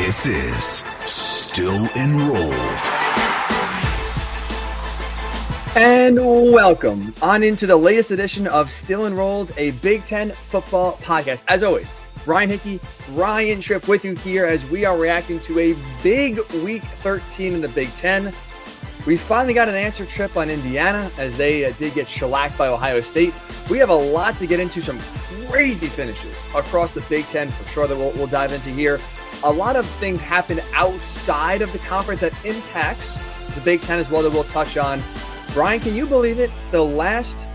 This is Still Enrolled. And welcome on into the latest edition of Still Enrolled, a Big Ten football podcast. As always, Ryan Hickey, Ryan Tripp with you here as we are reacting to a big Week 13 in the Big Ten. We finally got an answer, Tripp, on Indiana as they did get shellacked by Ohio State. We have a lot to get into, some crazy finishes across the Big Ten for sure that we'll dive into here. A lot of things happen outside of the conference that impacts the Big Ten as well that we'll touch on. Brian, can you believe it? The last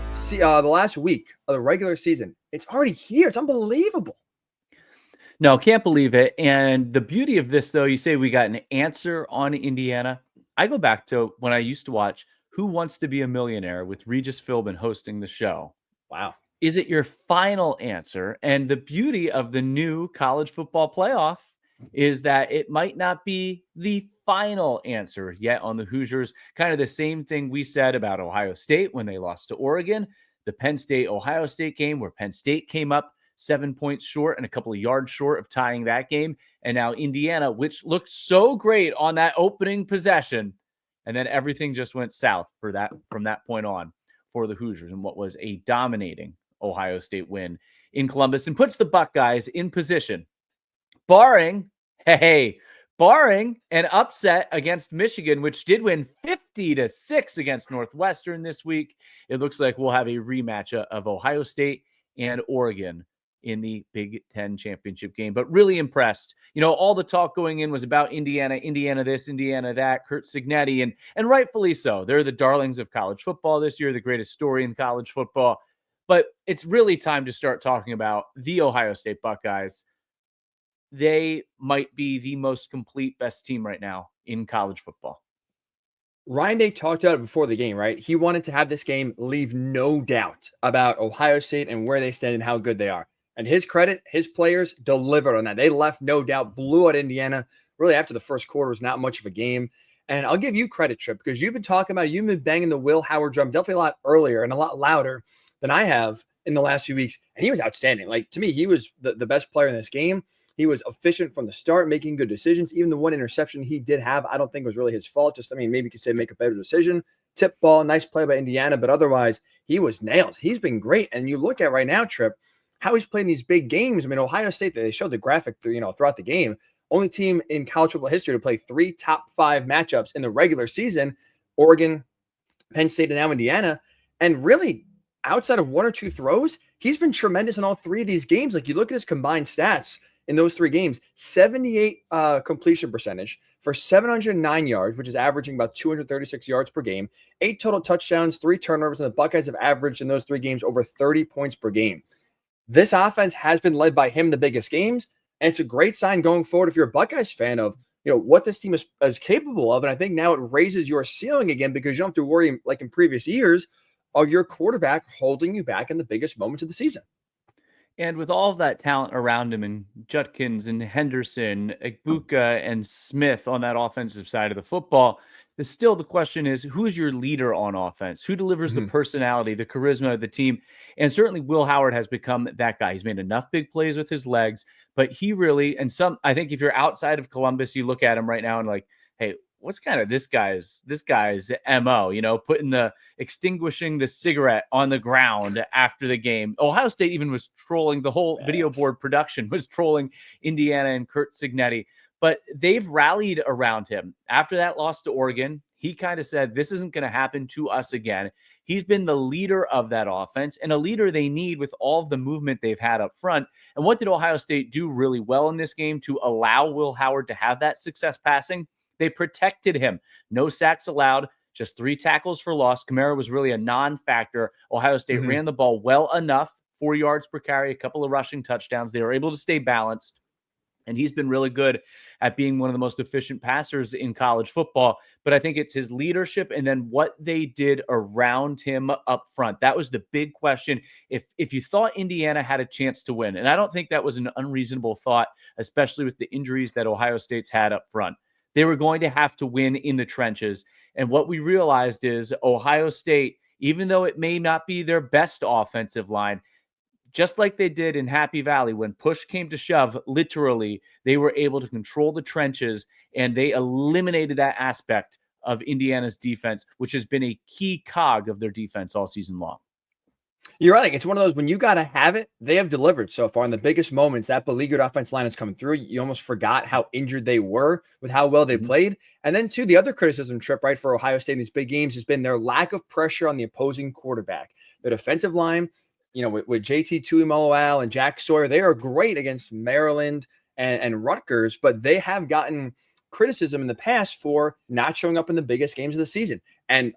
week of the regular season, it's already here. It's unbelievable. No, can't believe it. And the beauty of this, though, you say we got an answer on Indiana. I go back to when I used to watch Who Wants to Be a Millionaire with Regis Philbin hosting the show. Wow. Is it your final answer? And the beauty of the new college football playoff is that it might not be the final answer yet on the Hoosiers. Kind of the same thing we said about Ohio State when they lost to Oregon, the Penn State-Ohio State game where Penn State came up 7 points short and a couple of yards short of tying that game. And now Indiana, which looked so great on that opening possession. And then everything just went south from that point on for the Hoosiers and what was a dominating Ohio State win in Columbus, and puts the Buckeyes in position, barring an upset against Michigan, which did win 50-6 against Northwestern this week. It looks like we'll have a rematch of Ohio State and Oregon in the Big Ten championship game. But really impressed. You know, all the talk going in was about Indiana this, Indiana that, Curt Cignetti, and rightfully so. They're the darlings of college football this year, the greatest story in college football. But it's really time to start talking about the Ohio State Buckeyes. They might be the most complete, best team right now in college football. Ryan Day talked about it before the game, right? He wanted to have this game leave no doubt about Ohio State and where they stand and how good they are. And his credit, his players delivered on that. They left no doubt, blew out Indiana. Really, after the first quarter was not much of a game. And I'll give you credit, Tripp, because you've been talking about it. You've been banging the Will Howard drum definitely a lot earlier and a lot louder than I have in the last few weeks. And he was outstanding. Like, to me, he was the best player in this game. He was efficient from the start, making good decisions. Even the one interception he did have, I don't think was really his fault. Just, maybe you could say make a better decision. Tip ball, nice play by Indiana. But otherwise, he was nailed. He's been great. And you look at right now, Tripp, how he's playing these big games. Ohio State, they showed the graphic throughout the game. Only team in college football history to play 3 top 5 matchups in the regular season. Oregon, Penn State, and now Indiana. And really, outside of 1 or 2 throws, he's been tremendous in all 3 of these games. Like, you look at his combined stats in those 3 games, 78 completion percentage for 709 yards, which is averaging about 236 yards per game, 8 total touchdowns, 3 turnovers, and the Buckeyes have averaged in those 3 games over 30 points per game. This offense has been led by him the biggest games, and it's a great sign going forward if you're a Buckeyes fan of what this team is capable of. And I think now it raises your ceiling again because you don't have to worry, like in previous years, of your quarterback holding you back in the biggest moments of the season. And with all of that talent around him, and Judkins and Henderson, Egbuka and Smith on that offensive side of the football, the question is, who's your leader on offense? Who delivers the personality, the charisma of the team? And certainly Will Howard has become that guy. He's made enough big plays with his legs, but he really, I think if you're outside of Columbus, you look at him right now and like, hey, what's kind of this guy's MO, extinguishing the cigarette on the ground after the game. Ohio State even was trolling, the whole video board production was trolling Indiana and Curt Cignetti, but they've rallied around him. After that loss to Oregon, he kind of said, this isn't going to happen to us again. He's been the leader of that offense and a leader they need with all of the movement they've had up front. And what did Ohio State do really well in this game to allow Will Howard to have that success passing? They protected him. No sacks allowed, just 3 tackles for loss. Kamara was really a non-factor. Ohio State ran the ball well enough, 4 yards per carry, a couple of rushing touchdowns. They were able to stay balanced. And he's been really good at being one of the most efficient passers in college football. But I think it's his leadership and then what they did around him up front. That was the big question. If you thought Indiana had a chance to win, and I don't think that was an unreasonable thought, especially with the injuries that Ohio State's had up front, they were going to have to win in the trenches. And what we realized is Ohio State, even though it may not be their best offensive line, just like they did in Happy Valley, when push came to shove, literally, they were able to control the trenches, and they eliminated that aspect of Indiana's defense, which has been a key cog of their defense all season long. You're right. It's one of those, when you got to have it, they have delivered so far. In the biggest moments, that beleaguered offense line is coming through. You almost forgot how injured they were with how well they played. And then, too, the other criticism trip, right, for Ohio State in these big games has been their lack of pressure on the opposing quarterback. The defensive line, with JT Tuimoloau and Jack Sawyer, they are great against Maryland and Rutgers, but they have gotten criticism in the past for not showing up in the biggest games of the season. And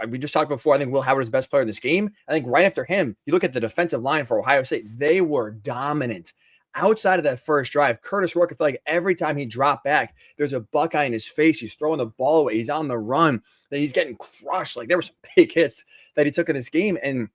we just talked before, I think Will Howard is the best player in this game. I think right after him, you look at the defensive line for Ohio State, they were dominant. Outside of that first drive, Curtis Rourke, I feel like every time he dropped back, there's a Buckeye in his face. He's throwing the ball away. He's on the run. He's getting crushed. Like, there were some big hits that he took in this game. And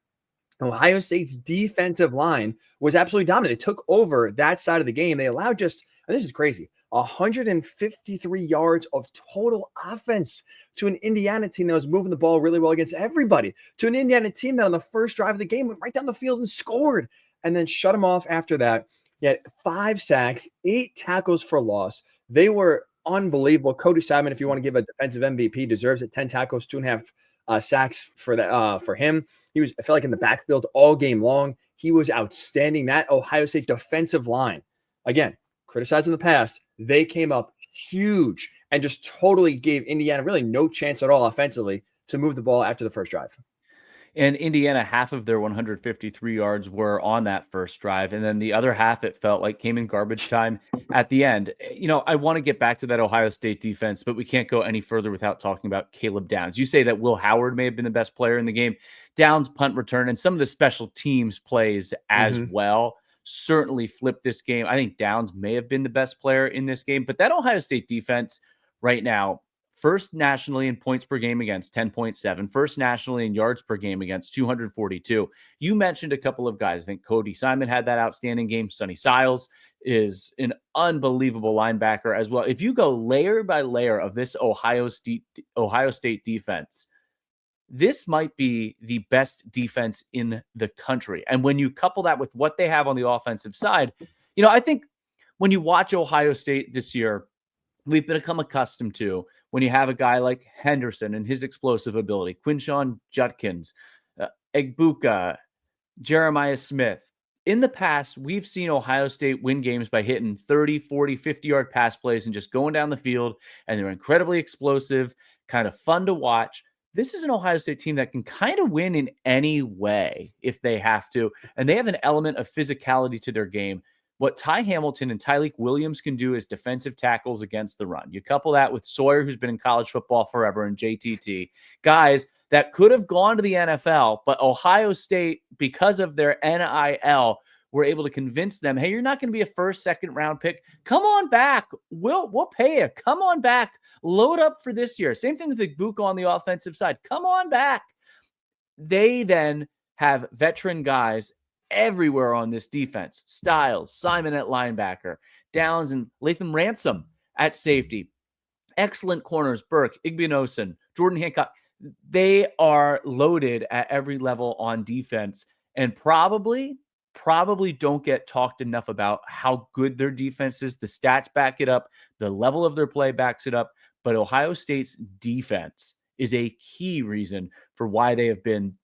Ohio State's defensive line was absolutely dominant. They took over that side of the game. They allowed just, and this is crazy, 153 yards of total offense to an Indiana team that was moving the ball really well against everybody, to an Indiana team that on the first drive of the game went right down the field and scored, and then shut them off after that. Yet 5 sacks, 8 tackles for loss. They were unbelievable. Cody Simon, if you want to give a defensive MVP, deserves it. 10 tackles, 2.5 sacks for that for him. He was, I felt like, in the backfield all game long. He was outstanding. That Ohio State defensive line, again, criticized in the past, they came up huge and just totally gave Indiana really no chance at all offensively to move the ball after the first drive. And Indiana, half of their 153 yards were on that first drive. And then the other half, it felt like, came in garbage time at the end. I want to get back to that Ohio State defense, but we can't go any further without talking about Caleb Downs. You say that Will Howard may have been the best player in the game. Downs' punt return and some of the special teams plays as well certainly flipped this game. I think Downs may have been the best player in this game, but that Ohio State defense right now, first nationally in points per game against 10.7, first nationally in yards per game against 242. You mentioned a couple of guys. I think Cody Simon had that outstanding game. Sonny Siles is an unbelievable linebacker as well. If you go layer by layer of this Ohio State defense, this might be the best defense in the country. And when you couple that with what they have on the offensive side, I think when you watch Ohio State this year, we've become accustomed to when you have a guy like Henderson and his explosive ability, Quinshon Judkins, Egbuka, Jeremiah Smith. In the past, we've seen Ohio State win games by hitting 30, 40, 50-yard pass plays and just going down the field, and they're incredibly explosive, kind of fun to watch. This is an Ohio State team that can kind of win in any way if they have to, and they have an element of physicality to their game. What Ty Hamilton and Tyleik Williams can do as defensive tackles against the run. You couple that with Sawyer, who's been in college football forever, and JTT, guys that could have gone to the NFL, but Ohio State, because of their NIL, were able to convince them, hey, you're not going to be a first, second round pick. Come on back. We'll pay you. Come on back. Load up for this year. Same thing with Egbuka on the offensive side. Come on back. They then have veteran guys everywhere on this defense. Styles, Simon at linebacker, Downs and Latham Ransom at safety. Excellent corners, Burke, Igbinosun, Jordan Hancock. They are loaded at every level on defense, and probably don't get talked enough about how good their defense is. The stats back it up. The level of their play backs it up. But Ohio State's defense is a key reason for why they have been,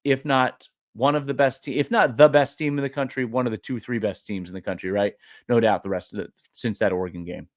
if not one of the best team, if not the best team in the country, one of the 2-3 best teams in the country, right? No doubt the rest of it since that Oregon game.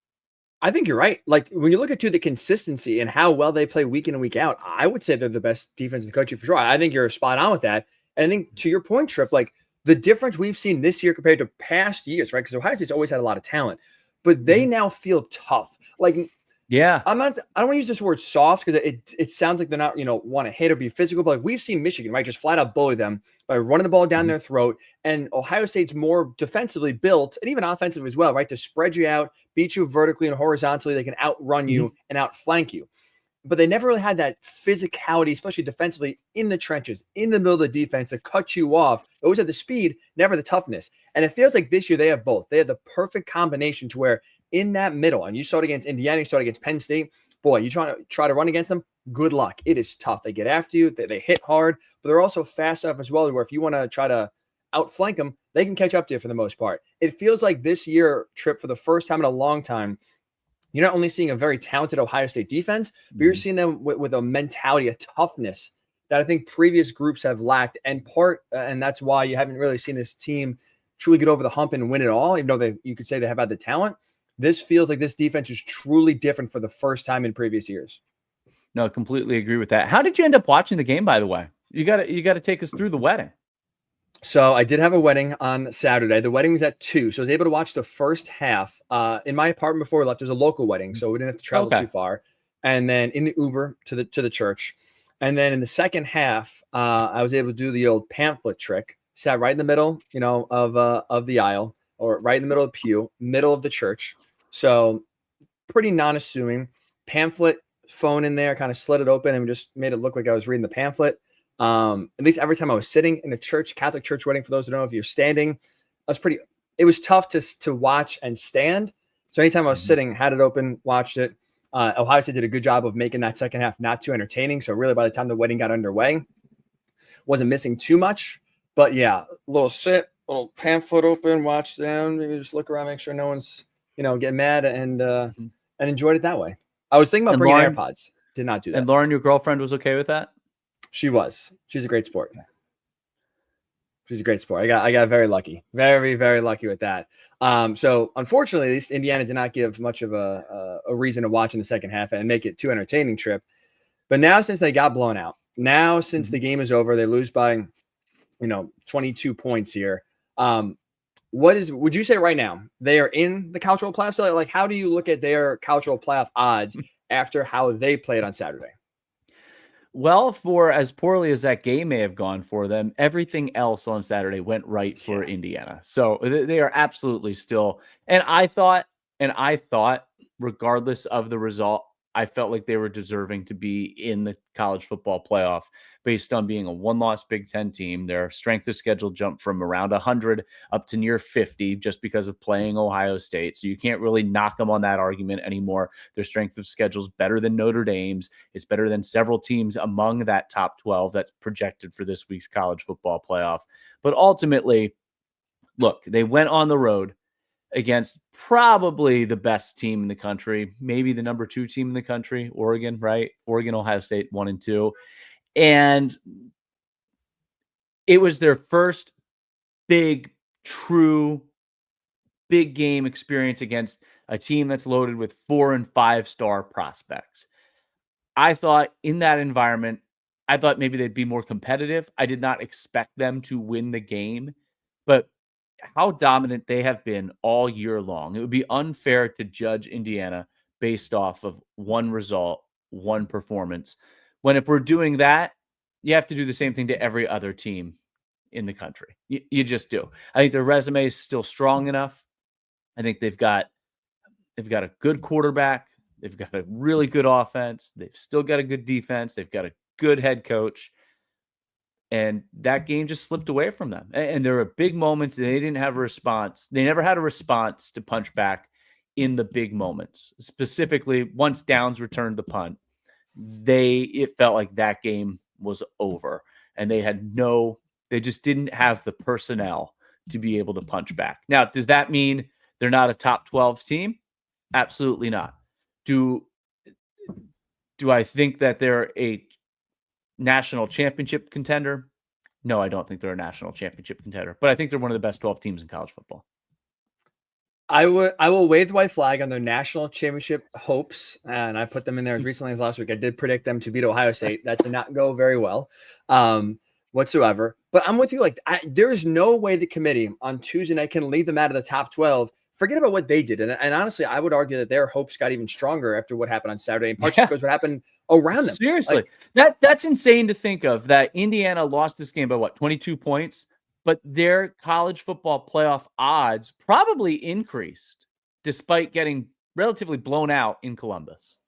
I think you're right. Like, when you look at the consistency and how well they play week in and week out, I would say they're the best defense in the country for sure. I think you're spot on with that. And I think, to your point, Trip, like, the difference we've seen this year compared to past years, right? Because Ohio State's always had a lot of talent, but they now feel tough. Like, yeah, I don't want to use this word soft because it sounds like they're not, want to hit or be physical, but like, we've seen Michigan, right, just flat out bully them by running the ball down their throat. And Ohio State's more defensively built and even offensive as well, right, to spread you out, beat you vertically and horizontally. They can outrun you and outflank you. But they never really had that physicality, especially defensively, in the trenches, in the middle of the defense, to cut you off. They always had the speed, never the toughness. And it feels like this year they have both. They have the perfect combination to where in that middle, and you saw it against Indiana, you saw it against Penn State, boy, you try to run against them, good luck. It is tough. They get after you. They hit hard, but they're also fast enough as well where if you want to try to outflank them, they can catch up to you for the most part. It feels like this year, Trip, for the first time in a long time, you're not only seeing a very talented Ohio State defense, but you're seeing them with a mentality, a toughness that I think previous groups have lacked. And that's why you haven't really seen this team truly get over the hump and win it all, even though you could say they have had the talent. This feels like this defense is truly different for the first time in previous years. No, completely agree with that. How did you end up watching the game, by the way? You got to take us through the wedding. So I did have a wedding on Saturday. The wedding was at 2:00, so I was able to watch the first half. In my apartment before we left, there's a local wedding, so we didn't have to travel too far. And then in the Uber to the church. And then in the second half, I was able to do the old pamphlet trick. Sat right in the middle, of the aisle, or right in the middle of the pew, middle of the church. So pretty non-assuming. Pamphlet, phone in there, kind of slid it open and just made it look like I was reading the pamphlet. At least every time I was sitting in a church, Catholic church wedding, for those who don't know, if you're standing, it was tough to watch and stand. So anytime I was sitting, had it open, watched it. Ohio State did a good job of making that second half not too entertaining. So really by the time the wedding got underway, wasn't missing too much. But yeah, a little pamphlet open, watch them, maybe just look around, make sure no one's, getting mad and enjoyed it that way. I was thinking about bringing AirPods. Did not do that. And Lauren, your girlfriend, was okay with that? She was. She's a great sport. She's a great sport. I got very lucky. Very, very lucky with that. So unfortunately, at least Indiana did not give much of a reason to watch in the second half and make it too entertaining, Trip. But now, since they got blown out, since the game is over, they lose by 22 points here. Would you say right now they are in the cultural playoffs? So like, how do you look at their cultural playoff odds after how they played on Saturday? Well, for as poorly as that game may have gone for them, everything else on Saturday went right for Indiana. So they are absolutely still. And I thought, regardless of the result, I felt like they were deserving to be in the college football playoff based on being a one-loss Big Ten team. Their strength of schedule jumped from around 100 up to near 50 just because of playing Ohio State. So you can't really knock them on that argument anymore. Their strength of schedule is better than Notre Dame's. It's better than several teams among that top 12 that's projected for this week's college football playoff. But ultimately, look, they went on the road against probably the best team in the country, maybe the number 2 team in the country, Oregon, right? Oregon, Ohio State, 1 and 2. And it was their first true big game experience against a team that's loaded with 4- and 5-star prospects. I thought in that environment, maybe they'd be more competitive. I did not expect them to win the game, but how dominant they have been all year long. It would be unfair to judge Indiana based off of one result, one performance. When if we're doing that, you have to do the same thing to every other team in the country. You just do. I think their resume is still strong enough. I think they've got a good quarterback. They've got a really good offense. They've still got a good defense. They've got a good head coach. And that game just slipped away from them. And there were big moments. They didn't have a response. They never had a response to punch back in the big moments. Specifically, once Downs returned the punt, it felt like that game was over. And they just didn't have the personnel to be able to punch back. Now, does that mean they're not a top 12 team? Absolutely not. Do I think that they're a national championship contender? No, I don't think they're a national championship contender, but I think they're one of the best 12 teams in college football. I will wave the white flag on their national championship hopes, and I put them in there as recently as last week. I did predict them to beat Ohio State. That did not go very well whatsoever. But I'm with you. Like, there's no way the committee on Tuesday night can leave them out of the top 12. Forget about what they did. And honestly, I would argue that their hopes got even stronger after what happened on Saturday, in part because what happened around them. Seriously. That's insane to think of, that Indiana lost this game by 22 points, but their college football playoff odds probably increased despite getting relatively blown out in Columbus.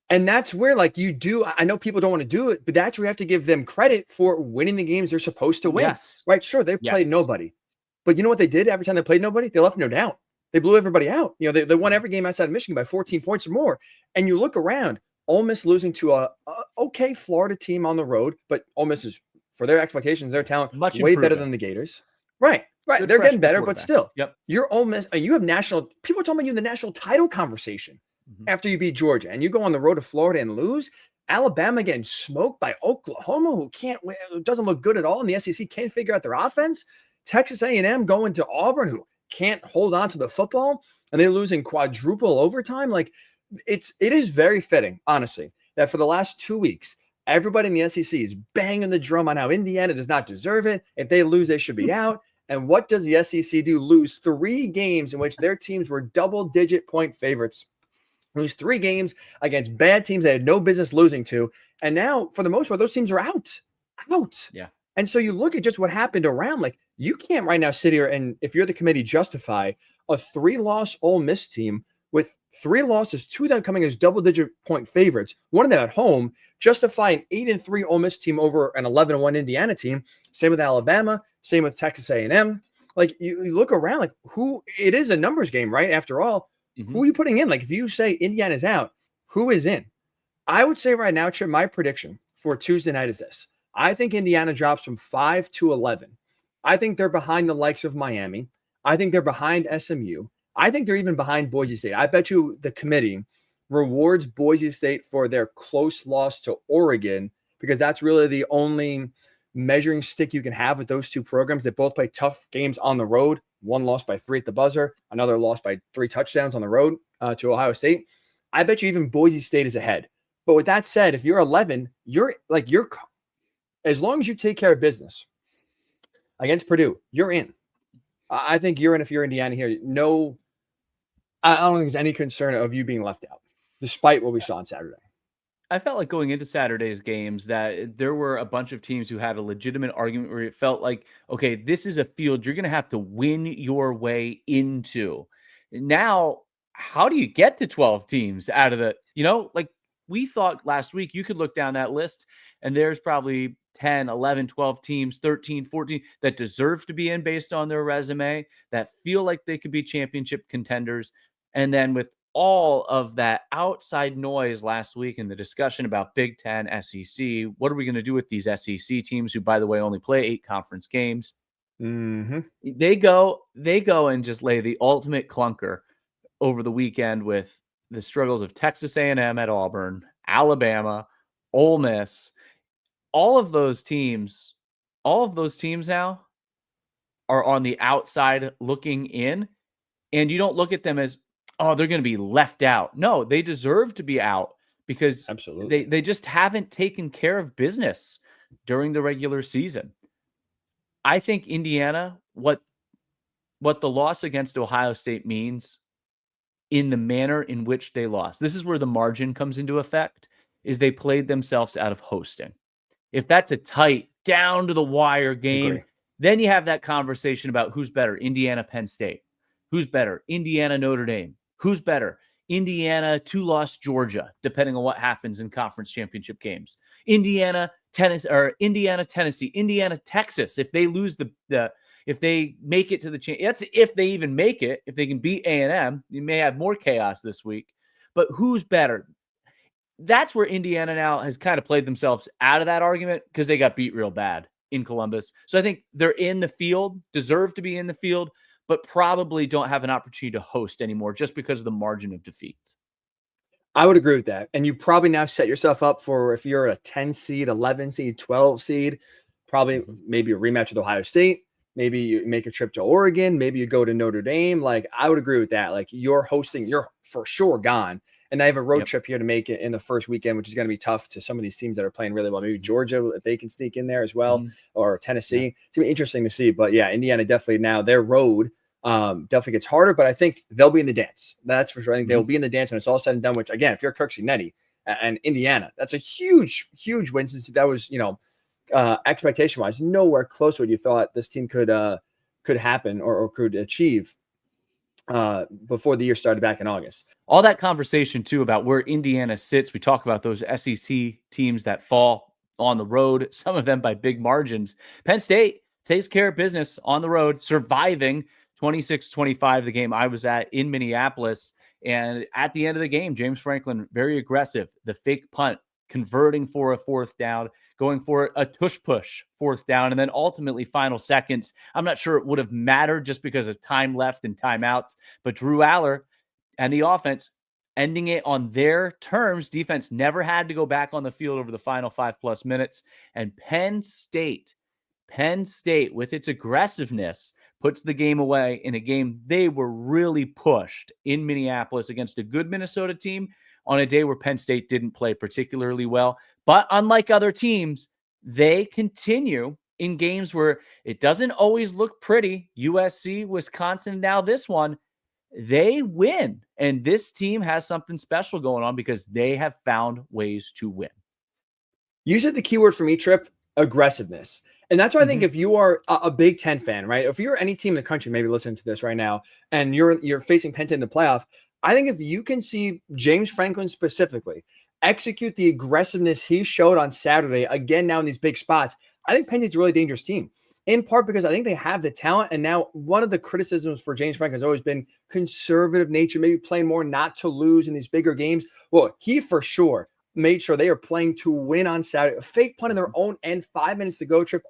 And that's where, I know people don't want to do it, but that's where you have to give them credit for winning the games they're supposed to win. Yes. Right? Sure, they played nobody. But you know what they did every time they played nobody? They left no doubt. They blew everybody out. They won every game outside of Michigan by 14 points or more. And you look around, Ole Miss losing to a okay Florida team on the road, but Ole Miss is, for their expectations, their talent, way better than the Gators. Right. Right. Good They're getting freshman better, but quarterback. still, Yep. you're Ole Miss. You have people talking about you in the national title conversation after you beat Georgia, and you go on the road to Florida and lose. Alabama getting smoked by Oklahoma, who can't win, who doesn't look good at all in the SEC, can't figure out their offense. Texas A&M going to Auburn, who can't hold on to the football, and they lose in quadruple overtime. Like it is very fitting, honestly, that for the last 2 weeks, everybody in the SEC is banging the drum on how Indiana does not deserve it. If they lose, they should be out. And what does the SEC do? Lose 3 games in which their teams were double-digit point favorites. Lose 3 games against bad teams they had no business losing to. And now, for the most part, those teams are out. Yeah. And so you look at just what happened around. Like, you can't right now sit here and, if you're the committee, justify a 3-loss Ole Miss team with 3 losses, 2 of them coming as double-digit point favorites, one of them at home, justify an 8-3 Ole Miss team over an 11-1 Indiana team. Same with Alabama. Same with Texas A&M. Like, you look around, like, who – it is a numbers game, right? After all, who are you putting in? Like, if you say Indiana's out, who is in? I would say right now, Chip, my prediction for Tuesday night is this. I think Indiana drops from 5 to 11. I think they're behind the likes of Miami. I think they're behind SMU. I think they're even behind Boise State. I bet you the committee rewards Boise State for their close loss to Oregon, because that's really the only measuring stick you can have with those two programs that both play tough games on the road. One lost by 3 at the buzzer, another lost by 3 touchdowns on the road to Ohio State. I bet you even Boise State is ahead. But with that said, if you're 11, you're as long as you take care of business against Purdue, you're in. I think you're in if you're Indiana here. No, I don't think there's any concern of you being left out, despite what we saw on Saturday. I felt like going into Saturday's games that there were a bunch of teams who had a legitimate argument where it felt like, okay, this is a field you're going to have to win your way into. Now, how do you get to 12 teams out of the, like we thought last week, you could look down that list and there's probably 10, 11, 12 teams, 13, 14 that deserve to be in based on their resume, that feel like they could be championship contenders. And then with all of that outside noise last week and the discussion about Big Ten, SEC, what are we going to do with these SEC teams who, by the way, only play 8 conference games? They go and just lay the ultimate clunker over the weekend with the struggles of Texas A&M at Auburn, Alabama, Ole Miss. All of those teams now are on the outside looking in, and you don't look at them as, oh, they're going to be left out. No, they deserve to be out because absolutely they just haven't taken care of business during the regular season. I think Indiana, what the loss against Ohio State means in the manner in which they lost, this is where the margin comes into effect, is they played themselves out of hosting. If that's a tight, down to the wire game, then you have that conversation about who's better, Indiana, Penn State. Who's better, Indiana, Notre Dame. Who's better, Indiana, 2-loss Georgia, depending on what happens in conference championship games. Indiana, Tennessee, Indiana, Texas. If they lose if they make it to the that's if they even make it. If they can beat A&M, you may have more chaos this week. But who's better? That's where Indiana now has kind of played themselves out of that argument because they got beat real bad in Columbus. So I think they're in the field, deserve to be in the field, but probably don't have an opportunity to host anymore just because of the margin of defeat. I would agree with that. And you probably now set yourself up for, if you're a 10 seed, 11 seed, 12 seed, probably maybe a rematch with Ohio State. Maybe you make a trip to Oregon. Maybe you go to Notre Dame. Like, I would agree with that. Like, you're hosting, you're for sure gone. And I have a road trip here to make it in the first weekend, which is going to be tough to some of these teams that are playing really well. Maybe Georgia, if they can sneak in there as well, or Tennessee. It's going to be interesting to see. But yeah, Indiana definitely now, their road definitely gets harder, but I think they'll be in the dance. That's for sure. I think they'll be in the dance when it's all said and done, which, again, if you're Kirk Cignetti and Indiana, that's a huge, huge win, since that was, expectation wise, nowhere close to what you thought this team could happen or could achieve before the year started back in August. All that conversation too about where Indiana sits. We talk about those SEC teams that fall on the road, some of them by big margins. Penn State takes care of business on the road, surviving 26-25, the game I was at in Minneapolis. And at the end of the game, James Franklin, very aggressive, the fake punt, converting for a 4th down, going for a tush-push 4th down, and then ultimately final seconds. I'm not sure it would have mattered just because of time left and timeouts, but Drew Aller and the offense ending it on their terms. Defense never had to go back on the field over the final 5+ minutes. And Penn State, with its aggressiveness, puts the game away in a game they were really pushed in Minneapolis against a good Minnesota team on a day where Penn State didn't play particularly well. But unlike other teams, they continue in games where it doesn't always look pretty. USC, Wisconsin, now this one, they win. And this team has something special going on because they have found ways to win. You said the keyword for me, Trip, aggressiveness. And that's why I think if you are a Big Ten fan, right? If you're any team in the country, maybe listening to this right now, and you're facing Penn State in the playoff, I think if you can see James Franklin specifically execute the aggressiveness he showed on Saturday, again now in these big spots, I think Penn State's a really dangerous team. In part because I think they have the talent. And now one of the criticisms for James Franklin has always been conservative nature, maybe playing more not to lose in these bigger games. Well, he for sure made sure they are playing to win on Saturday. A fake punt in their own end, 5 minutes to go, Trip.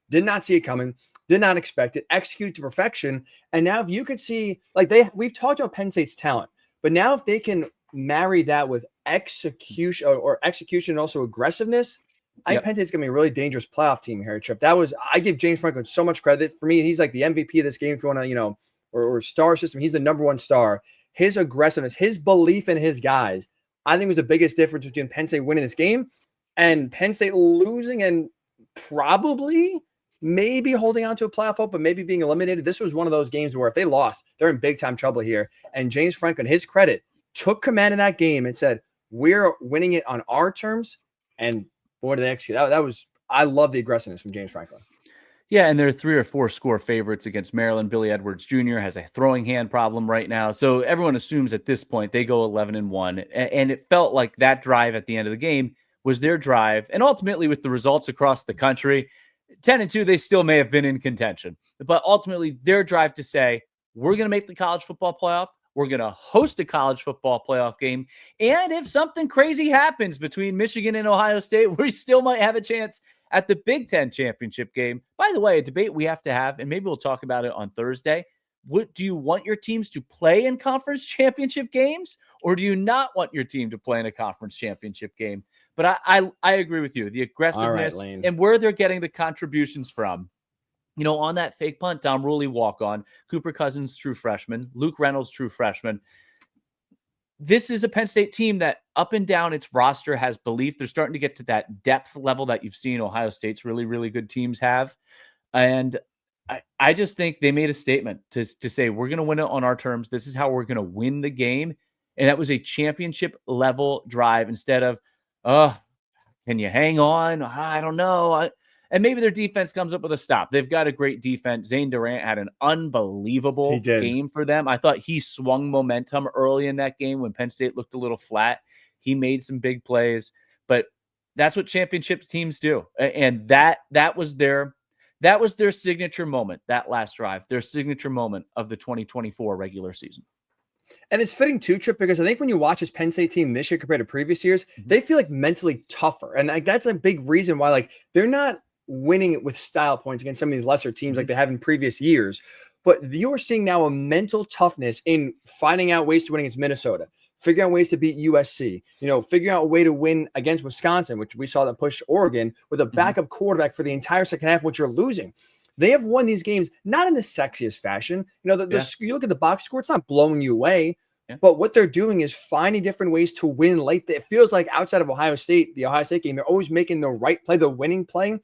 Did not see it coming, did not expect it, executed to perfection. And now if you could see, we've talked about Penn State's talent, but now if they can marry that with execution or execution and also aggressiveness, I think Penn State's going to be a really dangerous playoff team here, Trip. I give James Franklin so much credit. For me, he's like the MVP of this game if you want to, or star system. He's the number one star. His aggressiveness, his belief in his guys, I think was the biggest difference between Penn State winning this game and Penn State losing and probably maybe holding on to a playoff hope, but maybe being eliminated. This was one of those games where if they lost, they're in big time trouble here. And James Franklin, his credit, took command of that game and said, we're winning it on our terms. And boy, did they execute. I love the aggressiveness from James Franklin. Yeah, and they're 3 or 4 score favorites against Maryland. Billy Edwards Jr. has a throwing hand problem right now. So everyone assumes at this point they go 11-1. And it felt like that drive at the end of the game was their drive. And ultimately, with the results across the country, 10-2, they still may have been in contention. But ultimately, their drive to say, we're going to make the college football playoff. We're going to host a college football playoff game. And if something crazy happens between Michigan and Ohio State, we still might have a chance at the Big Ten championship game. By the way, a debate we have to have, and maybe we'll talk about it on Thursday. Do you want your teams to play in conference championship games, or do you not want your team to play in a conference championship game? But I agree with you. The aggressiveness and where they're getting the contributions from. On that fake punt, Dom Ruley walk-on, Cooper Cousins, true freshman, Luke Reynolds, true freshman. This is a Penn State team that up and down its roster has belief. They're starting to get to that depth level that you've seen Ohio State's really, really good teams have. And I just think they made a statement to say, we're going to win it on our terms. This is how we're going to win the game. And that was a championship level drive instead of, can you hang on? I don't know. And maybe their defense comes up with a stop. They've got a great defense. Zane Durant had an unbelievable game for them. I thought he swung momentum early in that game when Penn State looked a little flat. He made some big plays, but that's what championship teams do. And that was their signature moment, that last drive, their signature moment of the 2024 regular season. And it's fitting too, Trip, because I think when you watch this Penn State team this year compared to previous years, they feel like mentally tougher. And that's a big reason why they're not winning it with style points against some of these lesser teams like they have in previous years. But you're seeing now a mental toughness in finding out ways to win against Minnesota, figuring out ways to beat USC, figuring out a way to win against Wisconsin, which we saw them push Oregon with a backup quarterback for the entire second half, which you're losing. They have won these games not in the sexiest fashion. You look at the box score, it's not blowing you away. Yeah. But what they're doing is finding different ways to win late. It feels like outside of Ohio State, the Ohio State game, they're always making the right play, the winning play,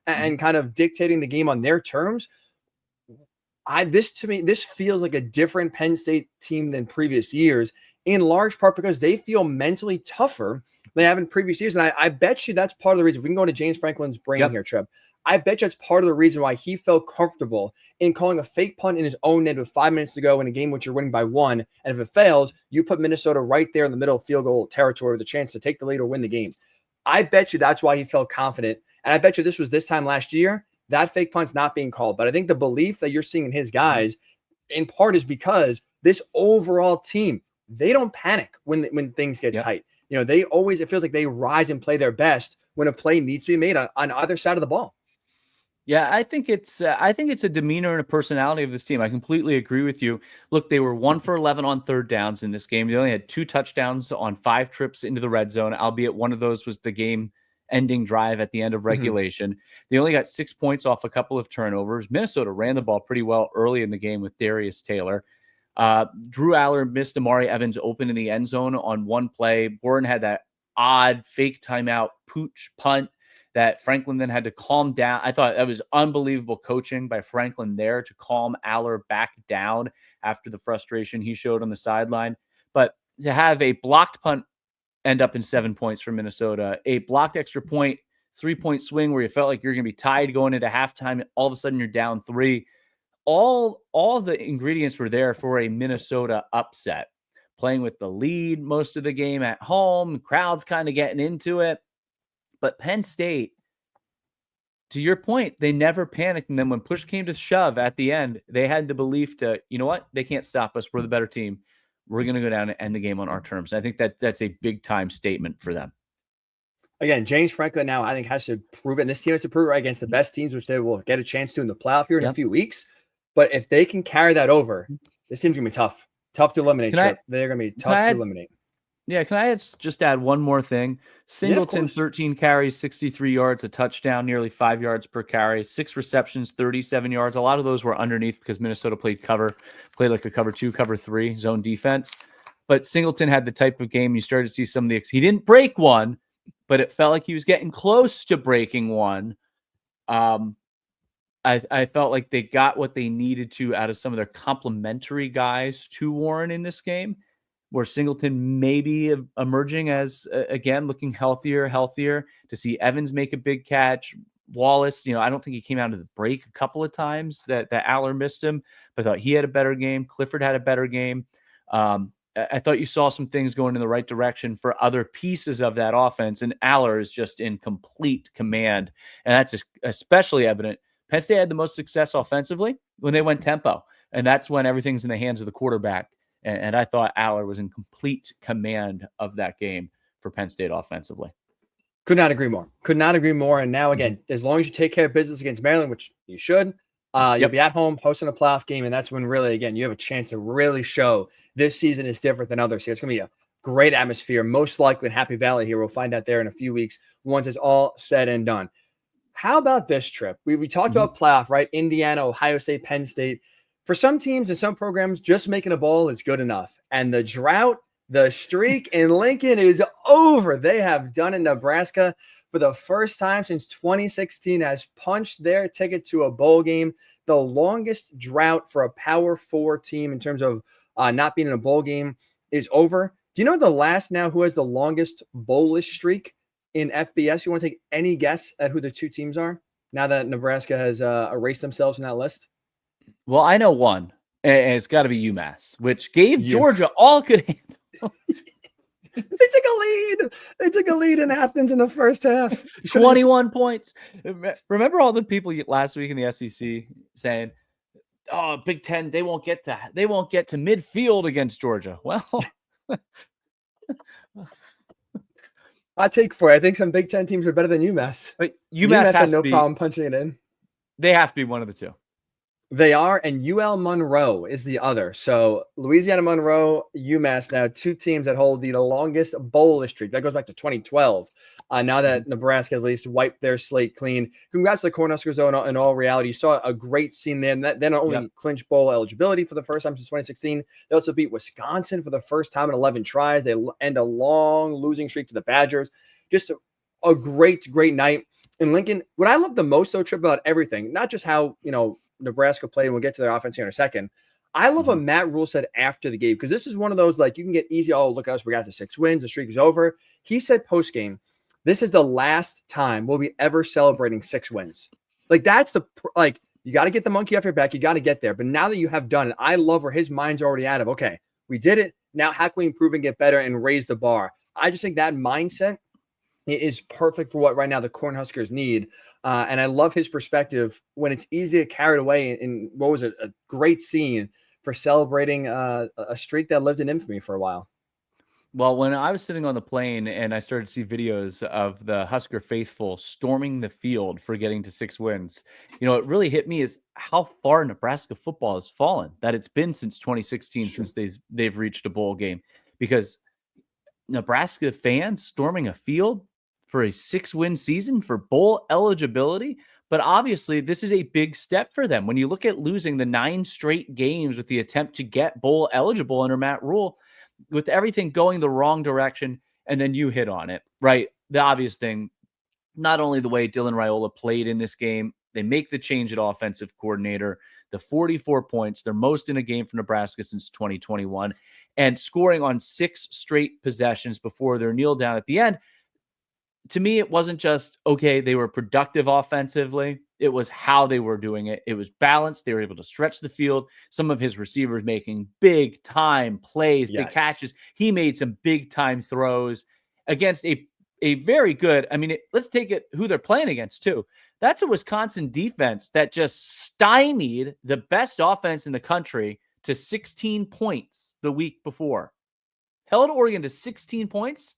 and kind of dictating the game on their terms. This feels like a different Penn State team than previous years, in large part because they feel mentally tougher than they have in previous years. And I bet you that's part of the reason. We can go to James Franklin's brain here, Trev. I bet you that's part of the reason why he felt comfortable in calling a fake punt in his own end with 5 minutes to go in a game which you're winning by 1. And if it fails, you put Minnesota right there in the middle of field goal territory with a chance to take the lead or win the game. I bet you that's why he felt confident. And I bet you this time last year, that fake punt's not being called. But I think the belief that you're seeing in his guys, in part, is because this overall team, they don't panic when things get tight. It feels like they rise and play their best when a play needs to be made on either side of the ball. Yeah, I think it's a demeanor and a personality of this team. I completely agree with you. Look, they were 1 for 11 on third downs in this game. They only had 2 touchdowns on 5 trips into the red zone, albeit one of those was the game-ending drive at the end of regulation. They only got 6 points off a couple of turnovers. Minnesota ran the ball pretty well early in the game with Darius Taylor. Drew Aller missed Amari Evans open in the end zone on one play. Warren had that odd fake timeout pooch punt that Franklin then had to calm down. I thought that was unbelievable coaching by Franklin there to calm Aller back down after the frustration he showed on the sideline. But to have a blocked punt end up in 7 points for Minnesota, a blocked extra point, 3-point swing where you felt like you're going to be tied going into halftime, all of a sudden you're down 3. All the ingredients were there for a Minnesota upset. Playing with the lead most of the game at home, crowds kind of getting into it. But Penn State, to your point, they never panicked. And then when push came to shove at the end, they had the belief to, you know what? They can't stop us. We're the better team. We're going to go down and end the game on our terms. I think that's a big time statement for them. Again, James Franklin now, I think, has to prove it. And this team has to prove it against the best teams, which they will get a chance to in the playoff here in a few weeks. But if they can carry that over, this team's going to be tough. Tough to eliminate. They're going to be tough to eliminate. Yeah, can I just add one more thing? Singleton, 13 carries, 63 yards, a touchdown, nearly 5 yards per carry, 6 receptions, 37 yards. A lot of those were underneath because Minnesota played like a cover 2, cover 3 zone defense. But Singleton had the type of game you started to see some of the – he didn't break one, but it felt like he was getting close to breaking one. I felt like they got what they needed to out of some of their complementary guys to Warren in this game, where Singleton maybe emerging as, again, looking healthier, to see Evans make a big catch. Wallace, I don't think he came out of the break a couple of times that Aller missed him, but I thought he had a better game. Clifford had a better game. I thought you saw some things going in the right direction for other pieces of that offense, and Aller is just in complete command, and that's especially evident. Penn State had the most success offensively when they went tempo, and that's when everything's in the hands of the quarterback. And I thought Aller was in complete command of that game for Penn State offensively. Could not agree more. And now, again, as long as you take care of business against Maryland, which you should, you'll be at home hosting a playoff game. And that's when really, again, you have a chance to really show this season is different than others. So it's going to be a great atmosphere, most likely in Happy Valley here. We'll find out there in a few weeks once it's all said and done. How about this trip? We talked about playoff, right? Indiana, Ohio State, Penn State. For some teams and some programs, just making a bowl is good enough. And the drought, the streak in Lincoln is over. They have done it. Nebraska, for the first time since 2016, has punched their ticket to a bowl game. The longest drought for a Power 4 team in terms of not being in a bowl game is over. Do you know the last now who has the longest bowlish streak in FBS? You want to take any guess at who the two teams are now that Nebraska has erased themselves from that list? Well, I know one, and it's got to be UMass, which gave Georgia all it could handle. They took a lead in Athens in the first half. 21 points. Remember all the people last week in the SEC saying, "Oh, Big Ten, they won't get to midfield against Georgia." Well, I take for it. I think some Big Ten teams are better than UMass. But UMass has no problem punching it in. They have to be one of the two. They are, and UL Monroe is the other. So Louisiana Monroe, UMass, now two teams that hold the longest bowlish streak. That goes back to 2012. Now that Nebraska has at least wiped their slate clean. Congrats to the Cornhuskers, though, in all reality. You saw a great scene there. And they not only clinched bowl eligibility for the first time since 2016, they also beat Wisconsin for the first time in 11 tries. They end a long losing streak to the Badgers. Just a great, great night in Lincoln. What I love the most, though, Trip, about everything, not just how, Nebraska played, and we'll get to their offense here in a second. I love what Matt Rule said after the game, because this is one of those, like, you can get easy, oh, look at us, we got to 6 wins, the streak is over. He said post-game, this is the last time we'll be ever celebrating 6 wins. Like, that's you got to get the monkey off your back, you got to get there. But now that you have done it, I love where his mind's already out of, okay, we did it, now how can we improve and get better and raise the bar? I just think that mindset is perfect for what right now the Cornhuskers need. And I love his perspective when it's easy to get carried away in what was a great scene for celebrating a streak that lived in infamy for a while. Well, when I was sitting on the plane and I started to see videos of the Husker faithful storming the field for getting to 6 wins, it really hit me is how far Nebraska football has fallen, that it's been since 2016 Sure. since they've reached a bowl game. Because Nebraska fans storming a field for a 6-win season for bowl eligibility. But obviously, this is a big step for them. When you look at losing the 9 straight games with the attempt to get bowl eligible under Matt Rule, with everything going the wrong direction, and then you hit on it, right? The obvious thing, not only the way Dylan Raiola played in this game, they make the change at offensive coordinator, the 44 points, their most in a game for Nebraska since 2021, and scoring on 6 straight possessions before their kneel down at the end. To me, it wasn't just, okay, they were productive offensively. It was how they were doing it. It was balanced. They were able to stretch the field. Some of his receivers making big time plays, big Yes. catches. He made some big time throws against a very good, let's take it who they're playing against too. That's a Wisconsin defense that just stymied the best offense in the country to 16 points the week before. Held Oregon to 16 points.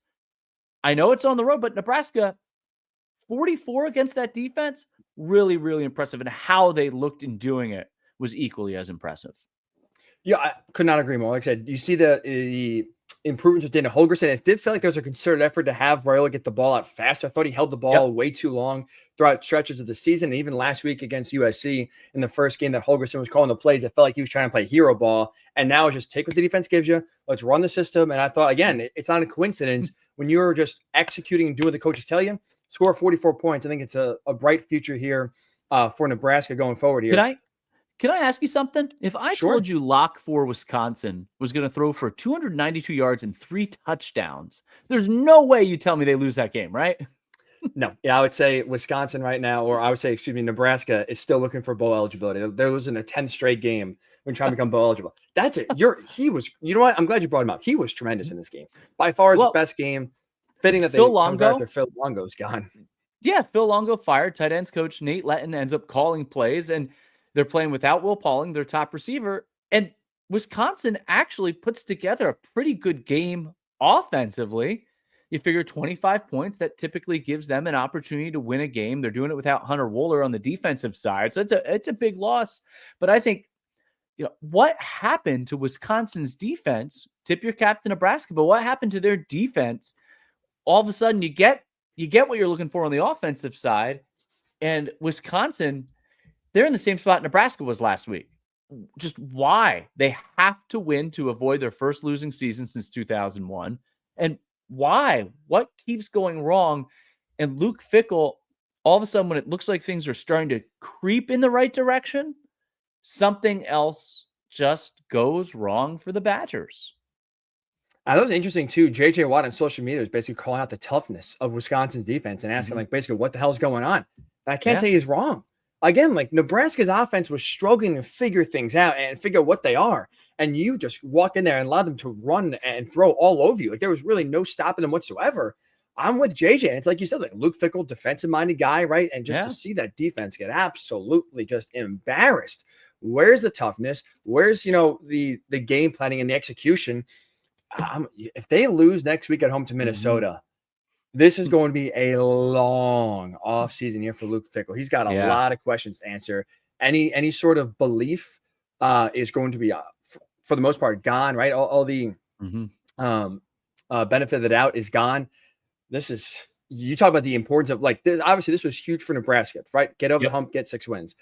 I know it's on the road, but Nebraska, 44 against that defense, really, really impressive. And how they looked in doing it was equally as impressive. Yeah, I could not agree more. Like I said, you see the improvements with Dana Holgorsen. It did feel like there was a concerted effort to have Raiola get the ball out faster. I thought he held the ball way too long throughout stretches of the season. And even last week against USC in the first game that Holgorsen was calling the plays, it felt like he was trying to play hero ball. And now it's just take what the defense gives you. Let's run the system. And I thought, again, it's not a coincidence when you're just executing and doing what the coaches tell you, score 44 points. I think it's a bright future here for Nebraska going forward here. Can I ask you something? If I told you Lock for Wisconsin was going to throw for 292 yards and 3 touchdowns, there's no way you tell me they lose that game, right? No. Yeah, I would say Wisconsin right now, or I would say, Nebraska is still looking for bowl eligibility. They're losing their 10th straight game when trying to become bowl eligible. That's it. You know what? I'm glad you brought him up. He was tremendous in this game. By far his best game. Fitting that Phil they come Longo, after Phil Longo's gone. Yeah, Phil Longo fired. Tight ends coach Nate Letton ends up calling plays, and they're playing without Will Pauling, their top receiver. And Wisconsin actually puts together a pretty good game offensively. You figure 25 points, that typically gives them an opportunity to win a game. They're doing it without Hunter Wooler on the defensive side. So it's a big loss. But I think, what happened to Wisconsin's defense? Tip your cap to Nebraska, but what happened to their defense? All of a sudden you get what you're looking for on the offensive side. And Wisconsin, they're in the same spot Nebraska was last week. Just why? They have to win to avoid their first losing season since 2001. And why? What keeps going wrong? And Luke Fickell, all of a sudden, when it looks like things are starting to creep in the right direction, something else just goes wrong for the Badgers. That was interesting too. JJ Watt on social media was basically calling out the toughness of Wisconsin's defense and asking basically what the hell's going on. I can't say he's wrong. Again, Nebraska's offense was struggling to figure things out and figure out what they are. And you just walk in there and allow them to run and throw all over you. There was really no stopping them whatsoever. I'm with JJ. And it's like you said, Luke Fickell, defensive-minded guy, right? And just to see that defense get absolutely just embarrassed. Where's the toughness? Where's, the game planning and the execution? If they lose next week at home to Minnesota, this is going to be a long offseason here for Luke Fickell. He's got a lot of questions to answer. Any sort of belief is going to be, for the most part, gone, right? All the benefit of the doubt is gone. You talk about the importance of obviously this was huge for Nebraska, right? Get over the hump, get 6 wins.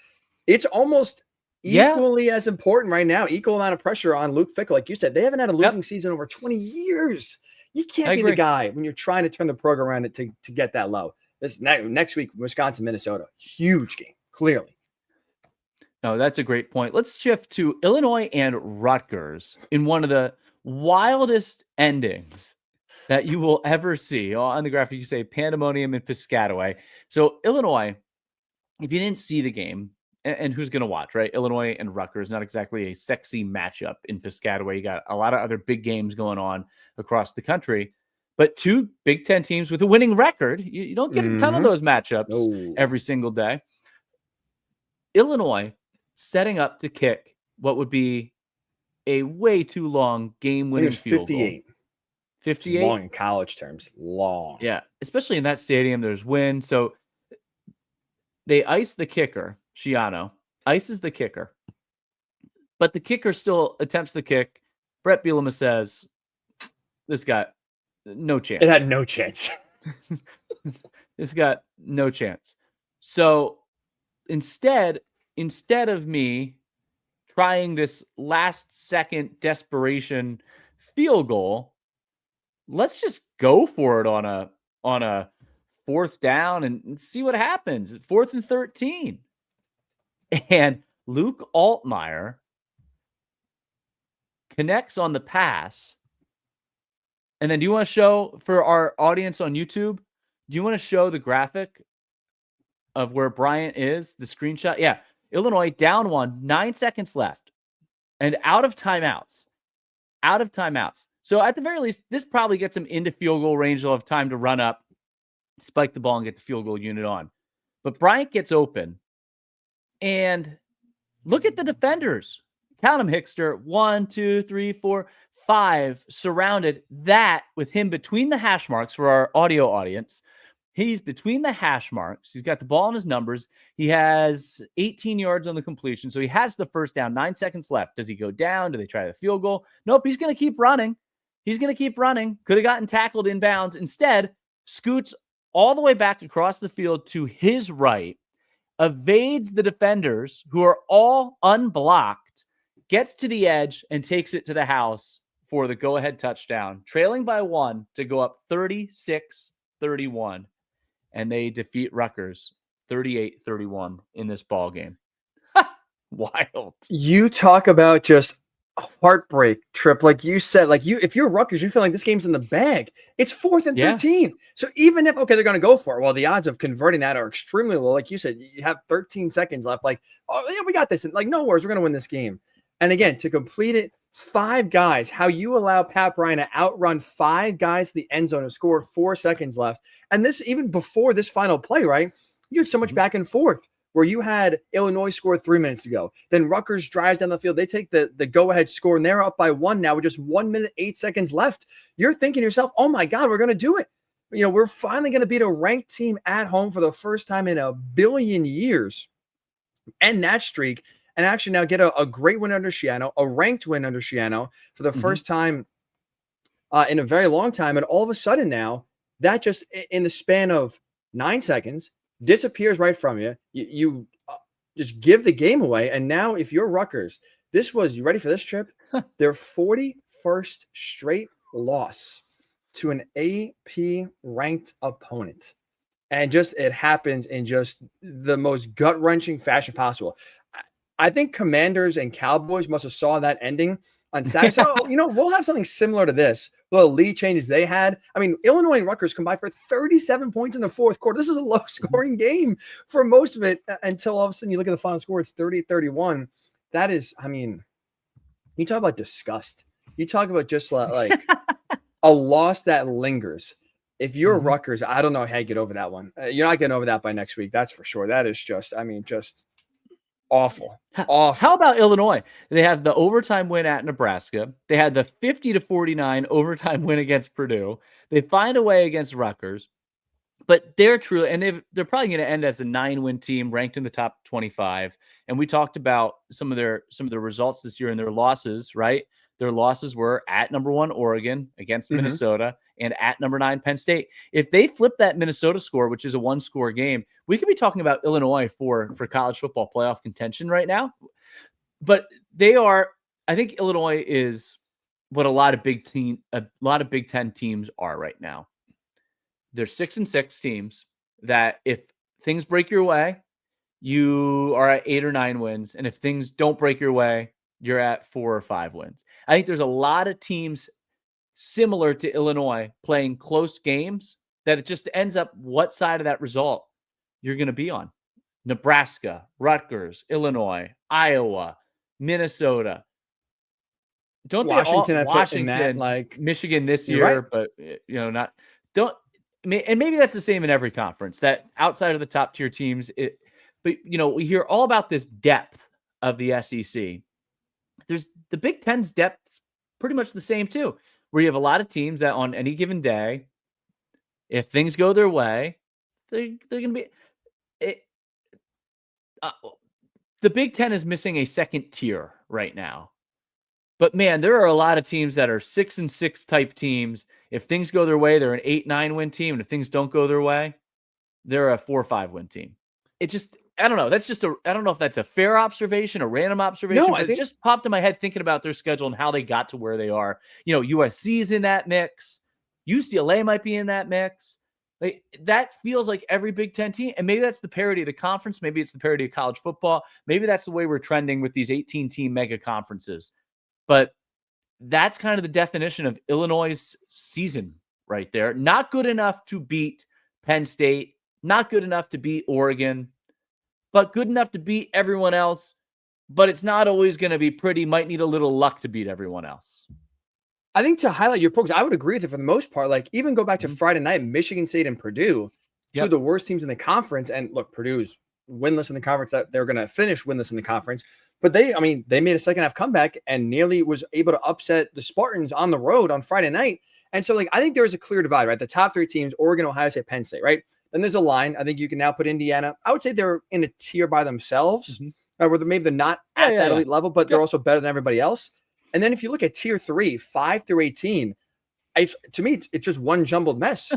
It's almost equally as important right now, equal amount of pressure on Luke Fickell. Like you said, they haven't had a losing season over 20 years. You can't be the guy when you're trying to turn the program around to get that low. This next week, Wisconsin, Minnesota, huge game, clearly. No, that's a great point. Let's shift to Illinois and Rutgers in one of the wildest endings that you will ever see. On the graphic, you say pandemonium in Piscataway. So Illinois, if you didn't see the game, and who's going to watch, right? Illinois and Rutgers, not exactly a sexy matchup in Piscataway. You got a lot of other big games going on across the country, but 2 Big Ten teams with a winning record. You don't get a ton of those matchups every single day. Illinois setting up to kick what would be a way too long game-winning field 58. goal. It's 58. long in college terms. Long. Yeah, especially in that stadium, there's wind. So they ice the kicker, Shiano, ices the kicker. But the kicker still attempts the kick. Brett Bielema says, this got no chance. It had no chance. This got no chance. So instead of me trying this last second desperation field goal, let's just go for it on a fourth down and see what happens. 4th and 13. And Luke Altmaier connects on the pass. And then do you want to show for our audience on YouTube, do you want to show the graphic of where Bryant is, the screenshot? Yeah. Illinois down 1, 9 seconds left, and out of timeouts. So at the very least, this probably gets them into field goal range. They'll have time to run up, spike the ball, and get the field goal unit on. But Bryant gets open, and look at the defenders. Count them, Hickster. 1, 2, 3, 4, 5 surrounded. That with him between the hash marks for our audio audience. He's between the hash marks. He's got the ball in his numbers. He has 18 yards on the completion. So he has the first down, 9 seconds left. Does he go down? Do they try the field goal? Nope. He's going to keep running. Could have gotten tackled inbounds. Instead, scoots all the way back across the field to his right, evades the defenders who are all unblocked, gets to the edge, and takes it to the house for the go-ahead touchdown, trailing by 1 to go up 36-31. And they defeat Rutgers 38-31 in this ball game. Wild. You talk about just a heartbreak trip. Like you said, if you're Rutgers, you feel like this game's in the bag. It's 4th and 13. So even if, they're going to go for it, well, the odds of converting that are extremely low. Like you said, you have 13 seconds left. Like, oh, yeah, we got this. And no worries, we're going to win this game. And again, to complete it, 5 guys, how you allow Pat Bryant to outrun 5 guys to the end zone and score 4 seconds left. And this, even before this final play, right? You had so much back and forth where you had Illinois score 3 minutes ago. Then Rutgers drives down the field. They take the go-ahead score, and they're up by 1 now with just 1 minute, 8 seconds left. You're thinking to yourself, oh my God, we're going to do it. We're finally going to beat a ranked team at home for the first time in a billion years. End that streak. And actually now get a great win under Shiano, a ranked win under Shiano for the first time in a very long time. And all of a sudden now, that just in the span of 9 seconds disappears right from you. You just give the game away. And now if you're Rutgers, you ready for this, Trip? Their 41st straight loss to an AP ranked opponent. And it happens in just the most gut-wrenching fashion possible. I think Commanders and Cowboys must have saw that ending on Saturday. So, we'll have something similar to this. Little lead changes they had. I mean, Illinois and Rutgers combined for 37 points in the fourth quarter. This is a low-scoring game for most of it until all of a sudden you look at the final score. It's 30-31. That is, you talk about disgust. You talk about just like a loss that lingers. If you're Rutgers, I don't know how you get over that one. You're not getting over that by next week. That's for sure. That is just awful. How about Illinois? They have the overtime win at Nebraska. They had the 50-49 overtime win against Purdue. They find a way against Rutgers, but they're true, and they're probably going to end as a 9-win team ranked in the top 25. And we talked about some of their results this year and their losses, right? Their losses were at number 1 Oregon against Minnesota and at number 9 Penn State. If they flip that Minnesota score, which is a 1-score game, we could be talking about Illinois for college football playoff contention right now. But they are, I think Illinois is what a lot of Big Ten teams are right now. They're 6-6 teams that if things break your way, you are at 8 or 9 wins. And if things don't break your way, you're at 4 or 5 wins. I think there's a lot of teams similar to Illinois playing close games that it just ends up what side of that result you're going to be on. Nebraska, Rutgers, Illinois, Iowa, Minnesota. Don't Washington, they all, Washington, that, Michigan this year, right. But and maybe that's the same in every conference, that outside of the top tier teams, but we hear all about this depth of the SEC. There's the Big Ten's depth pretty much the same too. where you have a lot of teams that on any given day, if things go their way, they're going to be the Big Ten is missing a second tier right now. But man, there are a lot of teams that are 6-6 type teams. If things go their way, they're an 8-9 win team. And if things don't go their way, they're a 4-5 win team. It just, I don't know. I don't know if that's a fair observation, a random observation, but it just popped in my head thinking about their schedule and how they got to where they are. USC's in that mix. UCLA might be in that mix. That feels like every Big Ten team. And maybe that's the parity of the conference. Maybe it's the parity of college football. Maybe that's the way we're trending with these 18-team mega conferences. But that's kind of the definition of Illinois' season right there. Not good enough to beat Penn State. Not good enough to beat Oregon. But good enough to beat everyone else. But it's not always going to be pretty. Might need a little luck to beat everyone else. I think to highlight your programs, I would agree with it for the most part. Like, even go back to Friday night, Michigan State and Purdue, two of the worst teams in the conference. And look, Purdue's winless in the conference. That they're going to finish winless in the conference. But they made a second half comeback and nearly was able to upset the Spartans on the road on Friday night. And so, I think there's a clear divide, right? The top three teams, Oregon, Ohio State, Penn State, right? Then there's a line. I think you can now put Indiana. I would say they're in a tier by themselves, where maybe they're not at that elite level, but they're also better than everybody else. And then if you look at tier 3, 5 through 18, to me, it's just one jumbled mess.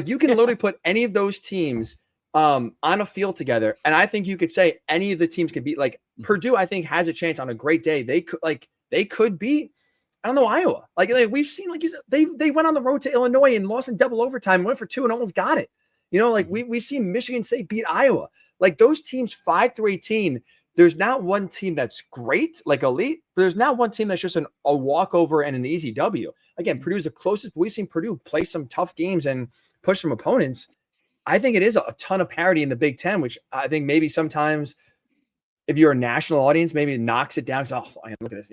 You can literally put any of those teams on a field together, and I think you could say any of the teams can beat. Purdue, I think, has a chance on a great day. They could beat, I don't know, Iowa. We've seen, they went on the road to Illinois and lost in double overtime, went for 2 and almost got it. We've seen Michigan State beat Iowa. Those teams 5 through 18. There's not one team that's great, elite, but there's not one team that's just a walkover and an easy W. Again, Purdue's the closest, but we've seen Purdue play some tough games and push some opponents. I think it is a ton of parity in the Big Ten, which I think maybe sometimes if you're a national audience, maybe it knocks it down. Look at this,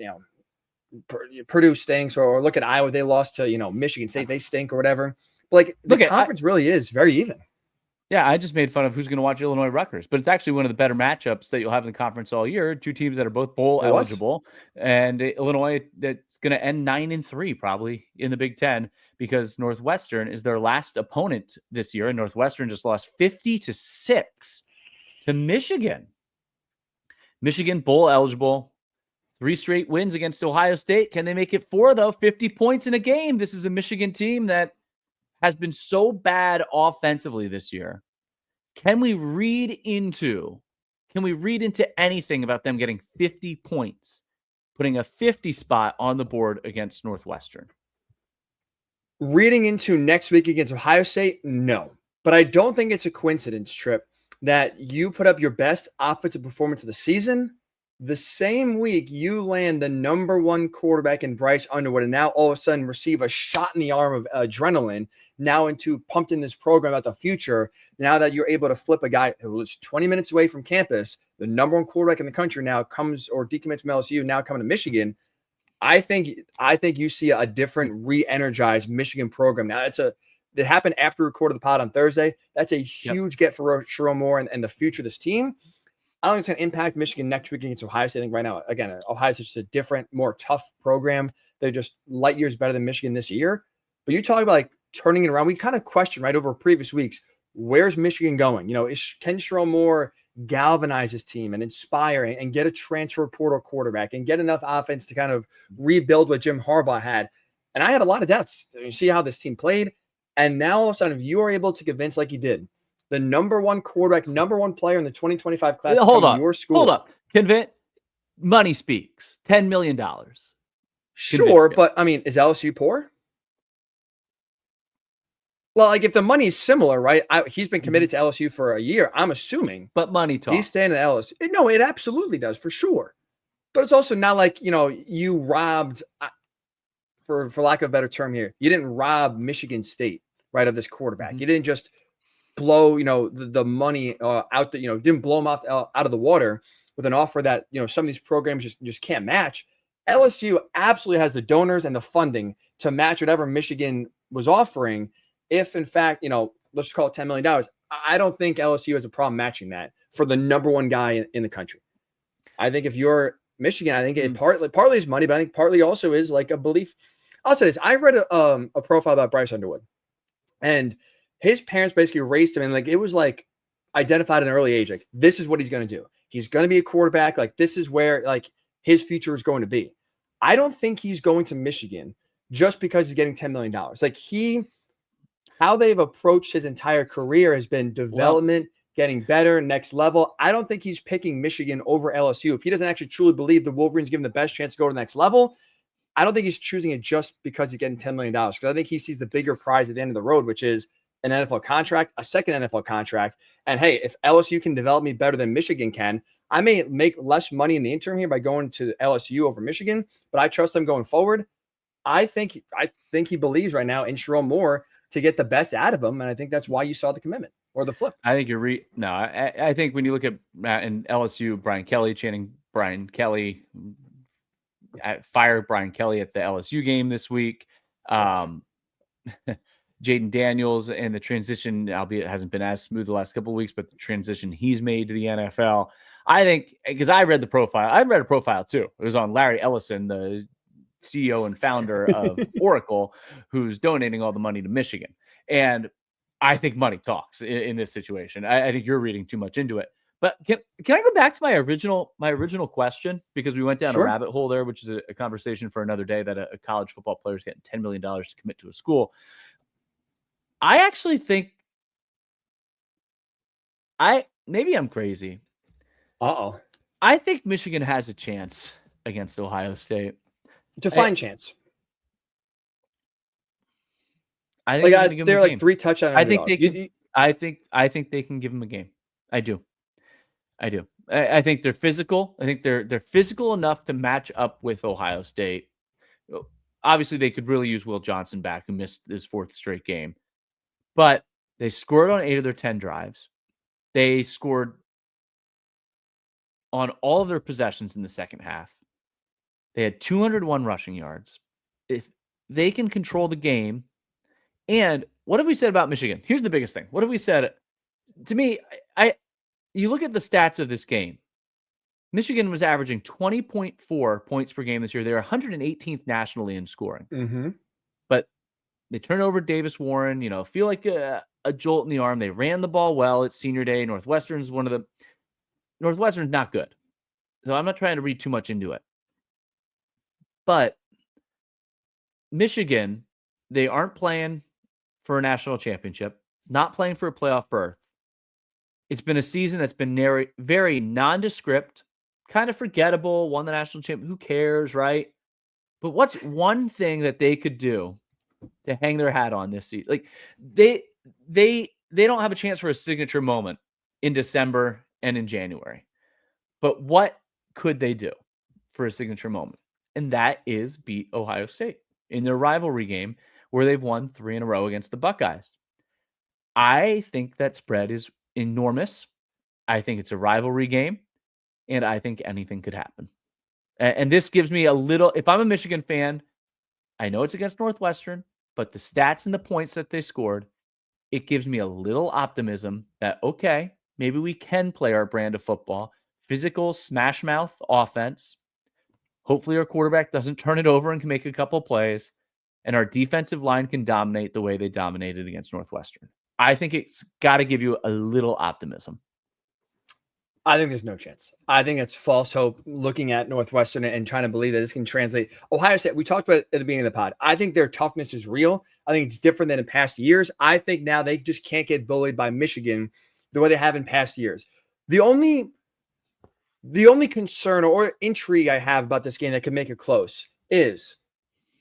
Purdue stinks, or look at Iowa, they lost to, Michigan State, they stink or whatever. But the conference really is very even. Yeah, I just made fun of who's going to watch Illinois Rutgers, but it's actually one of the better matchups that you'll have in the conference all year. Two teams that are both bowl eligible, and Illinois that's going to end 9-3 probably in the Big Ten because Northwestern is their last opponent this year, and Northwestern just lost 50-6 to Michigan. Michigan bowl eligible, 3 straight wins against Ohio State. Can they make it 4 though? 50 points in a game. This is a Michigan team that has been so bad offensively this year. Can we read into anything about them getting 50 points, putting a 50 spot on the board against Northwestern? Reading into next week against Ohio State, no. But I don't think it's a coincidence, Trip, that you put up your best offensive performance of the season. The same week you land the number 1 quarterback in Bryce Underwood, and now all of a sudden receive a shot in the arm of adrenaline, now into pumped in this program about the future. Now that you're able to flip a guy who was 20 minutes away from campus, the number 1 quarterback in the country now comes or decommits from LSU, now coming to Michigan. I think you see a different re-energized Michigan program. Now it happened after we recorded the pod on Thursday. That's a huge get for Sherrone Moore and the future of this team. I don't think it's going to impact Michigan next week against Ohio State. I think right now, again, Ohio State's just a different, more tough program. They're just light years better than Michigan this year. But you talk about turning it around. We kind of questioned right over previous weeks, where's Michigan going? Can Sherrone Moore galvanize his team and inspire and get a transfer portal quarterback and get enough offense to kind of rebuild what Jim Harbaugh had? And I had a lot of doubts. You see how this team played. And now all of a sudden, if you are able to convince like you did, the number 1 quarterback, number 1 player in the 2025 class. Hold on. Your school. Hold up. Money speaks. $10 million. Sure, but is LSU poor? Well, if the money's similar, right? He's been committed to LSU for a year, I'm assuming. But money talks. He's staying at LSU. No, it absolutely does, for sure. But it's also not like, you robbed, for lack of a better term here, you didn't rob Michigan State, right, of this quarterback. You didn't just blow, the money out the, didn't blow them off out of the water with an offer that, some of these programs just can't match. LSU absolutely has the donors and the funding to match whatever Michigan was offering. If in fact, let's just call it $10 million. I don't think LSU has a problem matching that for the number 1 guy in the country. I think if you're Michigan, I think it partly is money, but I think partly also is a belief. I'll say this. I read a profile about Bryce Underwood, and his parents basically raised him, and like it was like identified at an early age. Like, this is what he's going to do. He's going to be a quarterback. Like, this is where like his future is going to be. I don't think he's going to Michigan just because he's getting $10 million. Like how they've approached his entire career has been development, getting better, next level. I don't think he's picking Michigan over LSU. If he doesn't actually truly believe the Wolverines give him the best chance to go to the next level, I don't think he's choosing it just because he's getting $10 million. Because I think he sees the bigger prize at the end of the road, which is an NFL contract, a second NFL contract. And hey, if LSU can develop me better than Michigan can, I may make less money in the interim here by going to LSU over Michigan, but I trust him going forward. I think he believes right now in Sherrone Moore to get the best out of him, and I think that's why you saw the commitment or the flip. I think you're I think when you look at in LSU, Brian Kelly chanting Brian Kelly, fired Brian Kelly at the LSU game this week. Jaden Daniels and the transition, albeit it hasn't been as smooth the last couple of weeks, but the transition he's made to the NFL. I think, because I read a profile too. It was on Larry Ellison, the CEO and founder of Oracle, who's donating all the money to Michigan. And I think money talks in this situation. I think you're reading too much into it. But can I go back to my original question? Because we went down a rabbit hole there, which is a conversation for another day, that a college football player is getting $10 million to commit to a school. I actually think maybe I'm crazy. I think Michigan has a chance against Ohio State. Define chance. I think they're like 3 touchdowns. I think they can. I think they can give them a game. I do. I think they're physical. I think they're physical enough to match up with Ohio State. Obviously, they could really use Will Johnson back, who missed his 4th straight game. But they scored on 8 of their 10 drives. They scored on all of their possessions in the second half. They had 201 rushing yards. If they can control the game, and what have we said about Michigan? Here's the biggest thing. What have we said? To me, you look at the stats of this game. Michigan was averaging 20.4 points per game this year. They're 118th nationally in scoring. Mm-hmm. But they turn over Davis Warren, feel like a jolt in the arm. They ran the ball well at senior day. Northwestern's not good. So I'm not trying to read too much into it. But Michigan, they aren't playing for a national championship, not playing for a playoff berth. It's been a season that's been very nondescript, kind of forgettable, won the national championship. Who cares, right? But what's one thing that they could do to hang their hat on this season? Like they don't have a chance for a signature moment in December and in January. But what could they do for a signature moment? And that is beat Ohio State in their rivalry game where they've won 3 in a row against the Buckeyes. I think that spread is enormous. I think it's a rivalry game, and I think anything could happen. And this gives me a little, if I'm a Michigan fan, I know it's against Northwestern, but the stats and the points that they scored, it gives me a little optimism that, okay, maybe we can play our brand of football, physical, smash mouth offense. Hopefully our quarterback doesn't turn it over and can make a couple plays, and our defensive line can dominate the way they dominated against Northwestern. I think it's got to give you a little optimism. I think there's no chance. I think it's false hope looking at Northwestern and trying to believe that this can translate. Ohio State, we talked about it at the beginning of the pod. I think their toughness is real. I think it's different than in past years. I think now they just can't get bullied by Michigan the way they have in past years. The only concern or intrigue I have about this game that could make it close is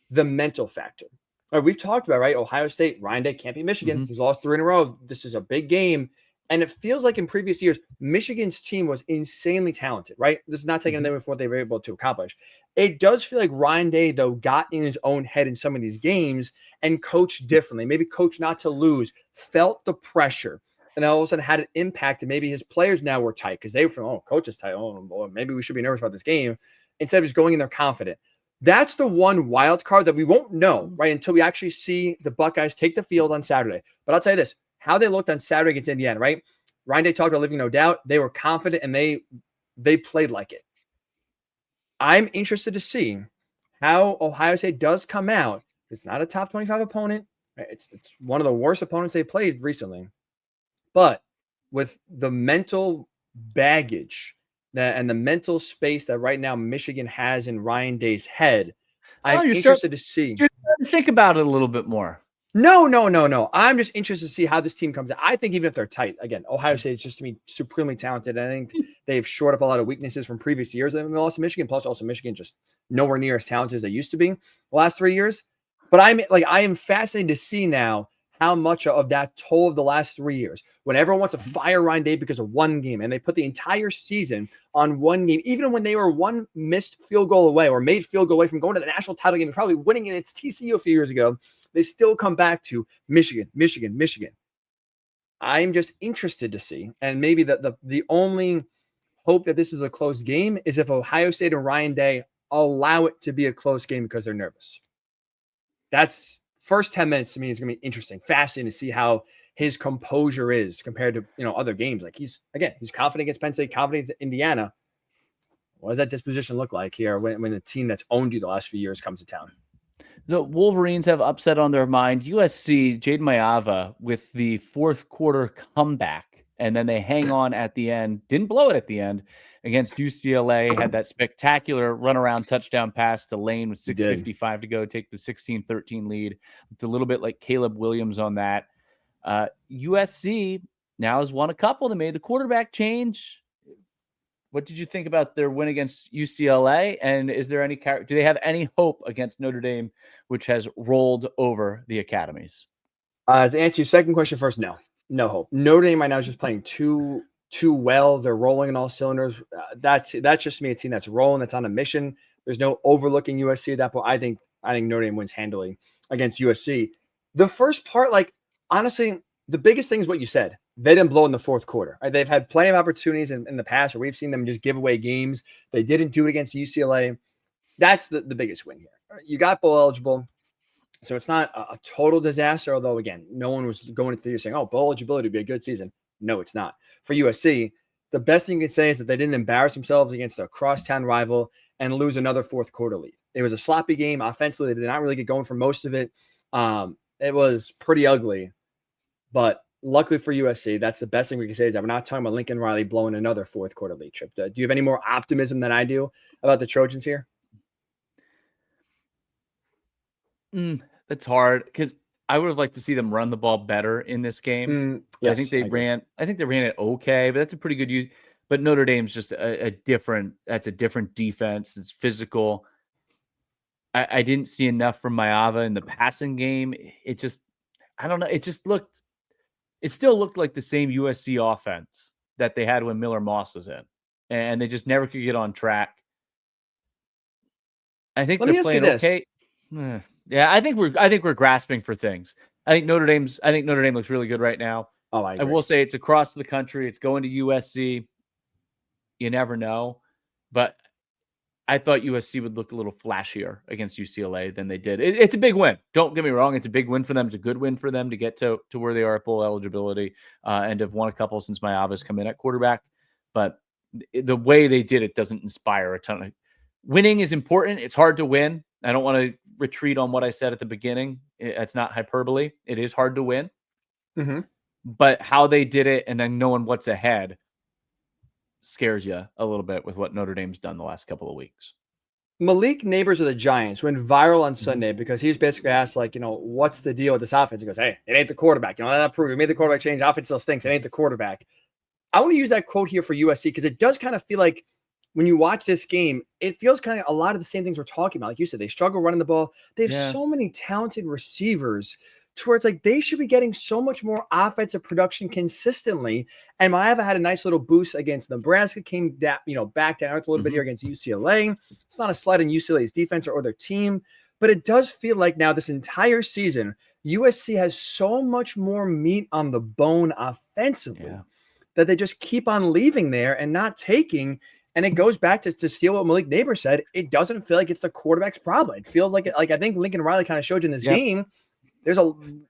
the mental factor. All right, we've talked about, right? Ohio State, Ryan Day can't beat Michigan. Mm-hmm. He's lost 3 in a row. This is a big game. And it feels like in previous years, Michigan's team was insanely talented, right? This is not taking them from what they were able to accomplish. It does feel like Ryan Day, though, got in his own head in some of these games and coached differently. Maybe coached not to lose, felt the pressure, and all of a sudden had an impact. And maybe his players now were tight because they were from, coach is tight. Oh, boy, maybe we should be nervous about this game. Instead of just going in there confident. That's the one wild card that we won't know, right, until we actually see the Buckeyes take the field on Saturday. But I'll tell you this, how they looked on Saturday against Indiana, right? Ryan Day talked about leaving no doubt. They were confident, and they played like it. I'm interested to see how Ohio State does come out It's not a top 25 opponent. It's one of the worst opponents they played recently. But with the mental baggage and the mental space that right now Michigan has in Ryan Day's head, I'm interested to see. You're starting to think about it a little bit more. No. I'm just interested to see how this team comes out. I think even if they're tight, again, Ohio State is just to me supremely talented. I think they've shored up a lot of weaknesses from previous years and they lost to Michigan. Plus, also Michigan just nowhere near as talented as they used to be the last 3 years. But I am fascinated to see now how much of that toll of the last 3 years, when everyone wants to fire Ryan Day because of one game, and they put the entire season on one game, even when they were one missed field goal away or made field goal away from going to the national title game and probably winning it. It's TCU a few years ago. They still come back to Michigan. I'm just interested to see, and maybe the only hope that this is a close game is if Ohio State and Ryan Day allow it to be a close game because they're nervous. That's first 10 minutes to me is going to be interesting, fascinating to see how his composure is compared to other games. Like he's confident against Penn State, confident against Indiana. What does that disposition look like here when a team that's owned you the last few years comes to town? The Wolverines have upset on their mind. USC, Jaden Mayava with the fourth quarter comeback, and then they hang on at the end. Didn't blow it at the end against UCLA. Had that spectacular runaround touchdown pass to Lane with 6:55 to go, take the 16-13 lead. Looked a little bit like Caleb Williams on that. USC now has won a couple. They made the quarterback change. What did you think about their win against UCLA? And is there any do they have any hope against Notre Dame, which has rolled over the academies? To answer your second question first, no hope. Notre Dame right now is just playing too well. They're rolling in all cylinders. That's just me, a team that's rolling, that's on a mission. There's no overlooking USC at that point. I think Notre Dame wins handily against USC. The first part, honestly, the biggest thing is what you said. They didn't blow in the fourth quarter. Right? They've had plenty of opportunities in the past where we've seen them just give away games. They didn't do it against UCLA. That's the biggest win here. You got bowl eligible, so it's not a total disaster, although, again, no one was going into the year saying, bowl eligibility would be a good season. No, it's not. For USC, the best thing you can say is that they didn't embarrass themselves against a crosstown rival and lose another fourth quarter lead. It was a sloppy game. Offensively, they did not really get going for most of it. It was pretty ugly, but luckily for USC, that's the best thing we can say is that we're not talking about Lincoln Riley blowing another fourth quarter lead trip. Do you have any more optimism than I do about the Trojans here? That's hard because I would have liked to see them run the ball better in this game. Yes, I think they ran it okay, but that's a pretty good use. But Notre Dame's just a different defense. It's physical. I didn't see enough from Mayava in the passing game. It just, I don't know. It still looked like the same USC offense that they had when Miller Moss was in, and they just never could get on track. I think they're playing okay. Yeah, I think we're grasping for things. I think Notre Dame looks really good right now. I will say it's across the country. It's going to USC. You never know, but I thought USC would look a little flashier against UCLA than they did. It's a big win. Don't get me wrong. It's a big win for them. It's a good win for them to get to where they are at bowl eligibility and have won a couple since Mayava's come in at quarterback. But the way they did it doesn't inspire a ton of winning is important. It's hard to win. I don't want to retreat on what I said at the beginning. It's not hyperbole. It is hard to win. Mm-hmm. But how they did it and then knowing what's ahead scares you a little bit with what Notre Dame's done the last couple of weeks. Malik Neighbors of the Giants went viral on Sunday because he was basically asked, what's the deal with this offense? He goes, hey, it ain't the quarterback. That proved we made the quarterback change. Offense still stinks. It ain't the quarterback. I want to use that quote here for USC because it does kind of feel like when you watch this game, it feels kind of a lot of the same things we're talking about. Like you said, they struggle running the ball. They have so many talented receivers to where it's like they should be getting so much more offensive production consistently. And Mayava had a nice little boost against Nebraska, came down, back down earth a little bit here against UCLA. It's not a slight on UCLA's defense or their team, but it does feel like now this entire season, USC has so much more meat on the bone offensively that they just keep on leaving there and not taking. And it goes back to steal what Malik Neighbors said. It doesn't feel like it's the quarterback's problem. It feels like I think Lincoln Riley kind of showed you in this game.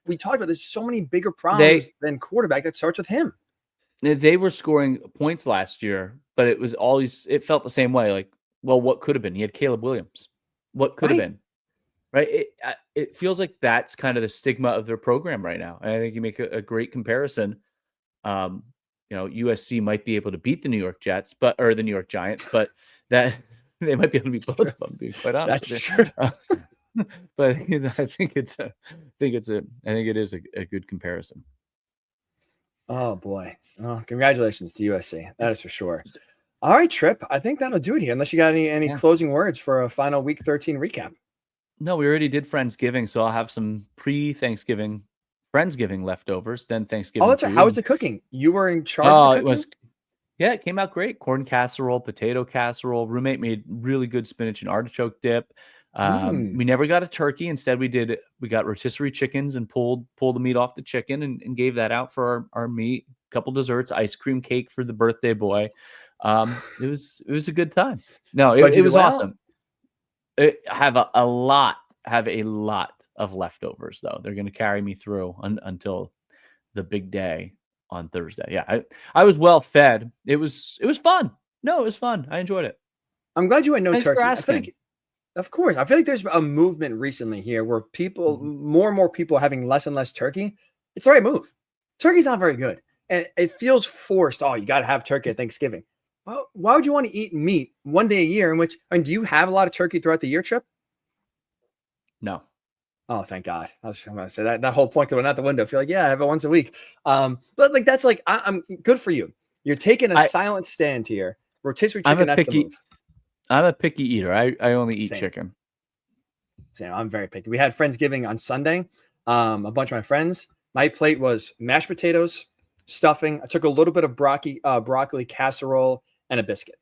We talked about there's so many bigger problems than quarterback that starts with him. They were scoring points last year, but it felt the same way. Like, well, what could have been? He had Caleb Williams. What could have been? Right. it feels like that's kind of the stigma of their program right now. And I think you make a great comparison. USC might be able to beat the New York Jets, or the New York Giants, but that they might be able to beat both of them, to be quite honest. That's true. But I think it is a good comparison. Oh boy. Oh, congratulations to USC. That is for sure. All right, Trip. I think that'll do it here. Unless you got any closing words for a final Week 13 recap. No, we already did Friendsgiving, so I'll have some pre-Thanksgiving Friendsgiving leftovers. Then Thanksgiving. Oh, that's right. How was the cooking? You were in charge of the cooking? It came out great. Corn casserole, potato casserole. Roommate made really good spinach and artichoke dip. We never got a turkey. Instead, we got rotisserie chickens and pulled the meat off the chicken and gave that out for our meat. A couple desserts, ice cream cake for the birthday boy. It was a good time. No, it was awesome. Have a lot of leftovers though. They're going to carry me through until the big day on Thursday. Yeah, I was well fed. It was fun. No, it was fun. I enjoyed it. I'm glad you had no Thanks turkey. for asking. Of course. I feel like there's a movement recently here where more and more people are having less and less turkey. It's the right move. Turkey's not very good. And it feels forced. Oh, you got to have turkey at Thanksgiving. Well, why would you want to eat meat one day a year do you have a lot of turkey throughout the year, Trip? No. Oh, thank God. I was going to say that whole point went out the window. I feel like, I have it once a week. But like, that's like, I'm good for you. You're taking a silent stand here. Rotisserie chicken, that's the move. I'm a picky eater. I only eat chicken. Same. I'm very picky. We had Friendsgiving on Sunday. A bunch of my friends. My plate was mashed potatoes, stuffing. I took a little bit of broccoli casserole and a biscuit.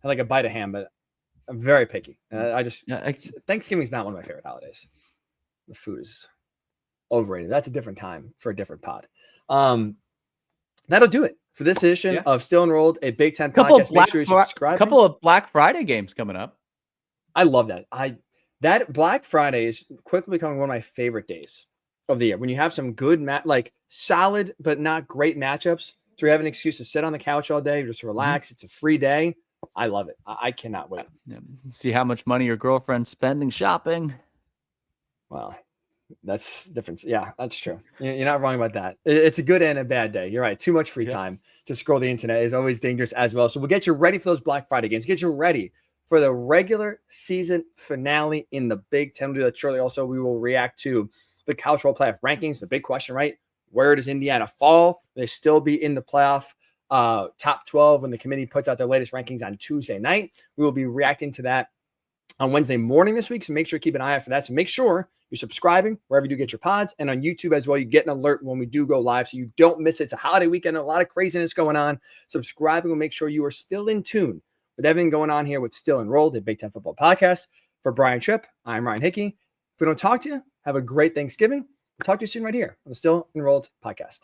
I like a bite of ham, but I'm very picky. Thanksgiving is not one of my favorite holidays. The food is overrated. That's a different time for a different pod. That'll do it for this edition of Still Enrolled, a Big Ten podcast. Make sure you subscribe. A couple of Black Friday games coming up. I love that. That Black Friday is quickly becoming one of my favorite days of the year. When you have some good solid but not great matchups, so you have an excuse to sit on the couch all day, just relax. It's a free day. I love it. I cannot wait. See how much money your girlfriend's spending shopping. Well, that's different. Yeah, that's true. You're not wrong about that. It's a good and a bad day. You're right. Too much free time to scroll the internet is always dangerous as well. So we'll get you ready for those Black Friday games. Get you ready for the regular season finale in the Big Ten. We'll do that shortly. Also, we will react to the college football playoff rankings. The big question, right? Where does Indiana fall? Will they still be in the playoff top 12 when the committee puts out their latest rankings on Tuesday night? We will be reacting to that on Wednesday morning this week. So make sure to keep an eye out for that. So make sure you're subscribing wherever you do get your pods, and on YouTube as well. You get an alert when we do go live so you don't miss it. It's a holiday weekend, a lot of craziness going on. Subscribing will make sure you are still in tune with everything going on here with Still Enrolled, a Big Ten football podcast. For Brian Tripp, I'm Ryan Hickey. If we don't talk to you, have a great Thanksgiving. We'll talk to you soon right here on the Still Enrolled podcast.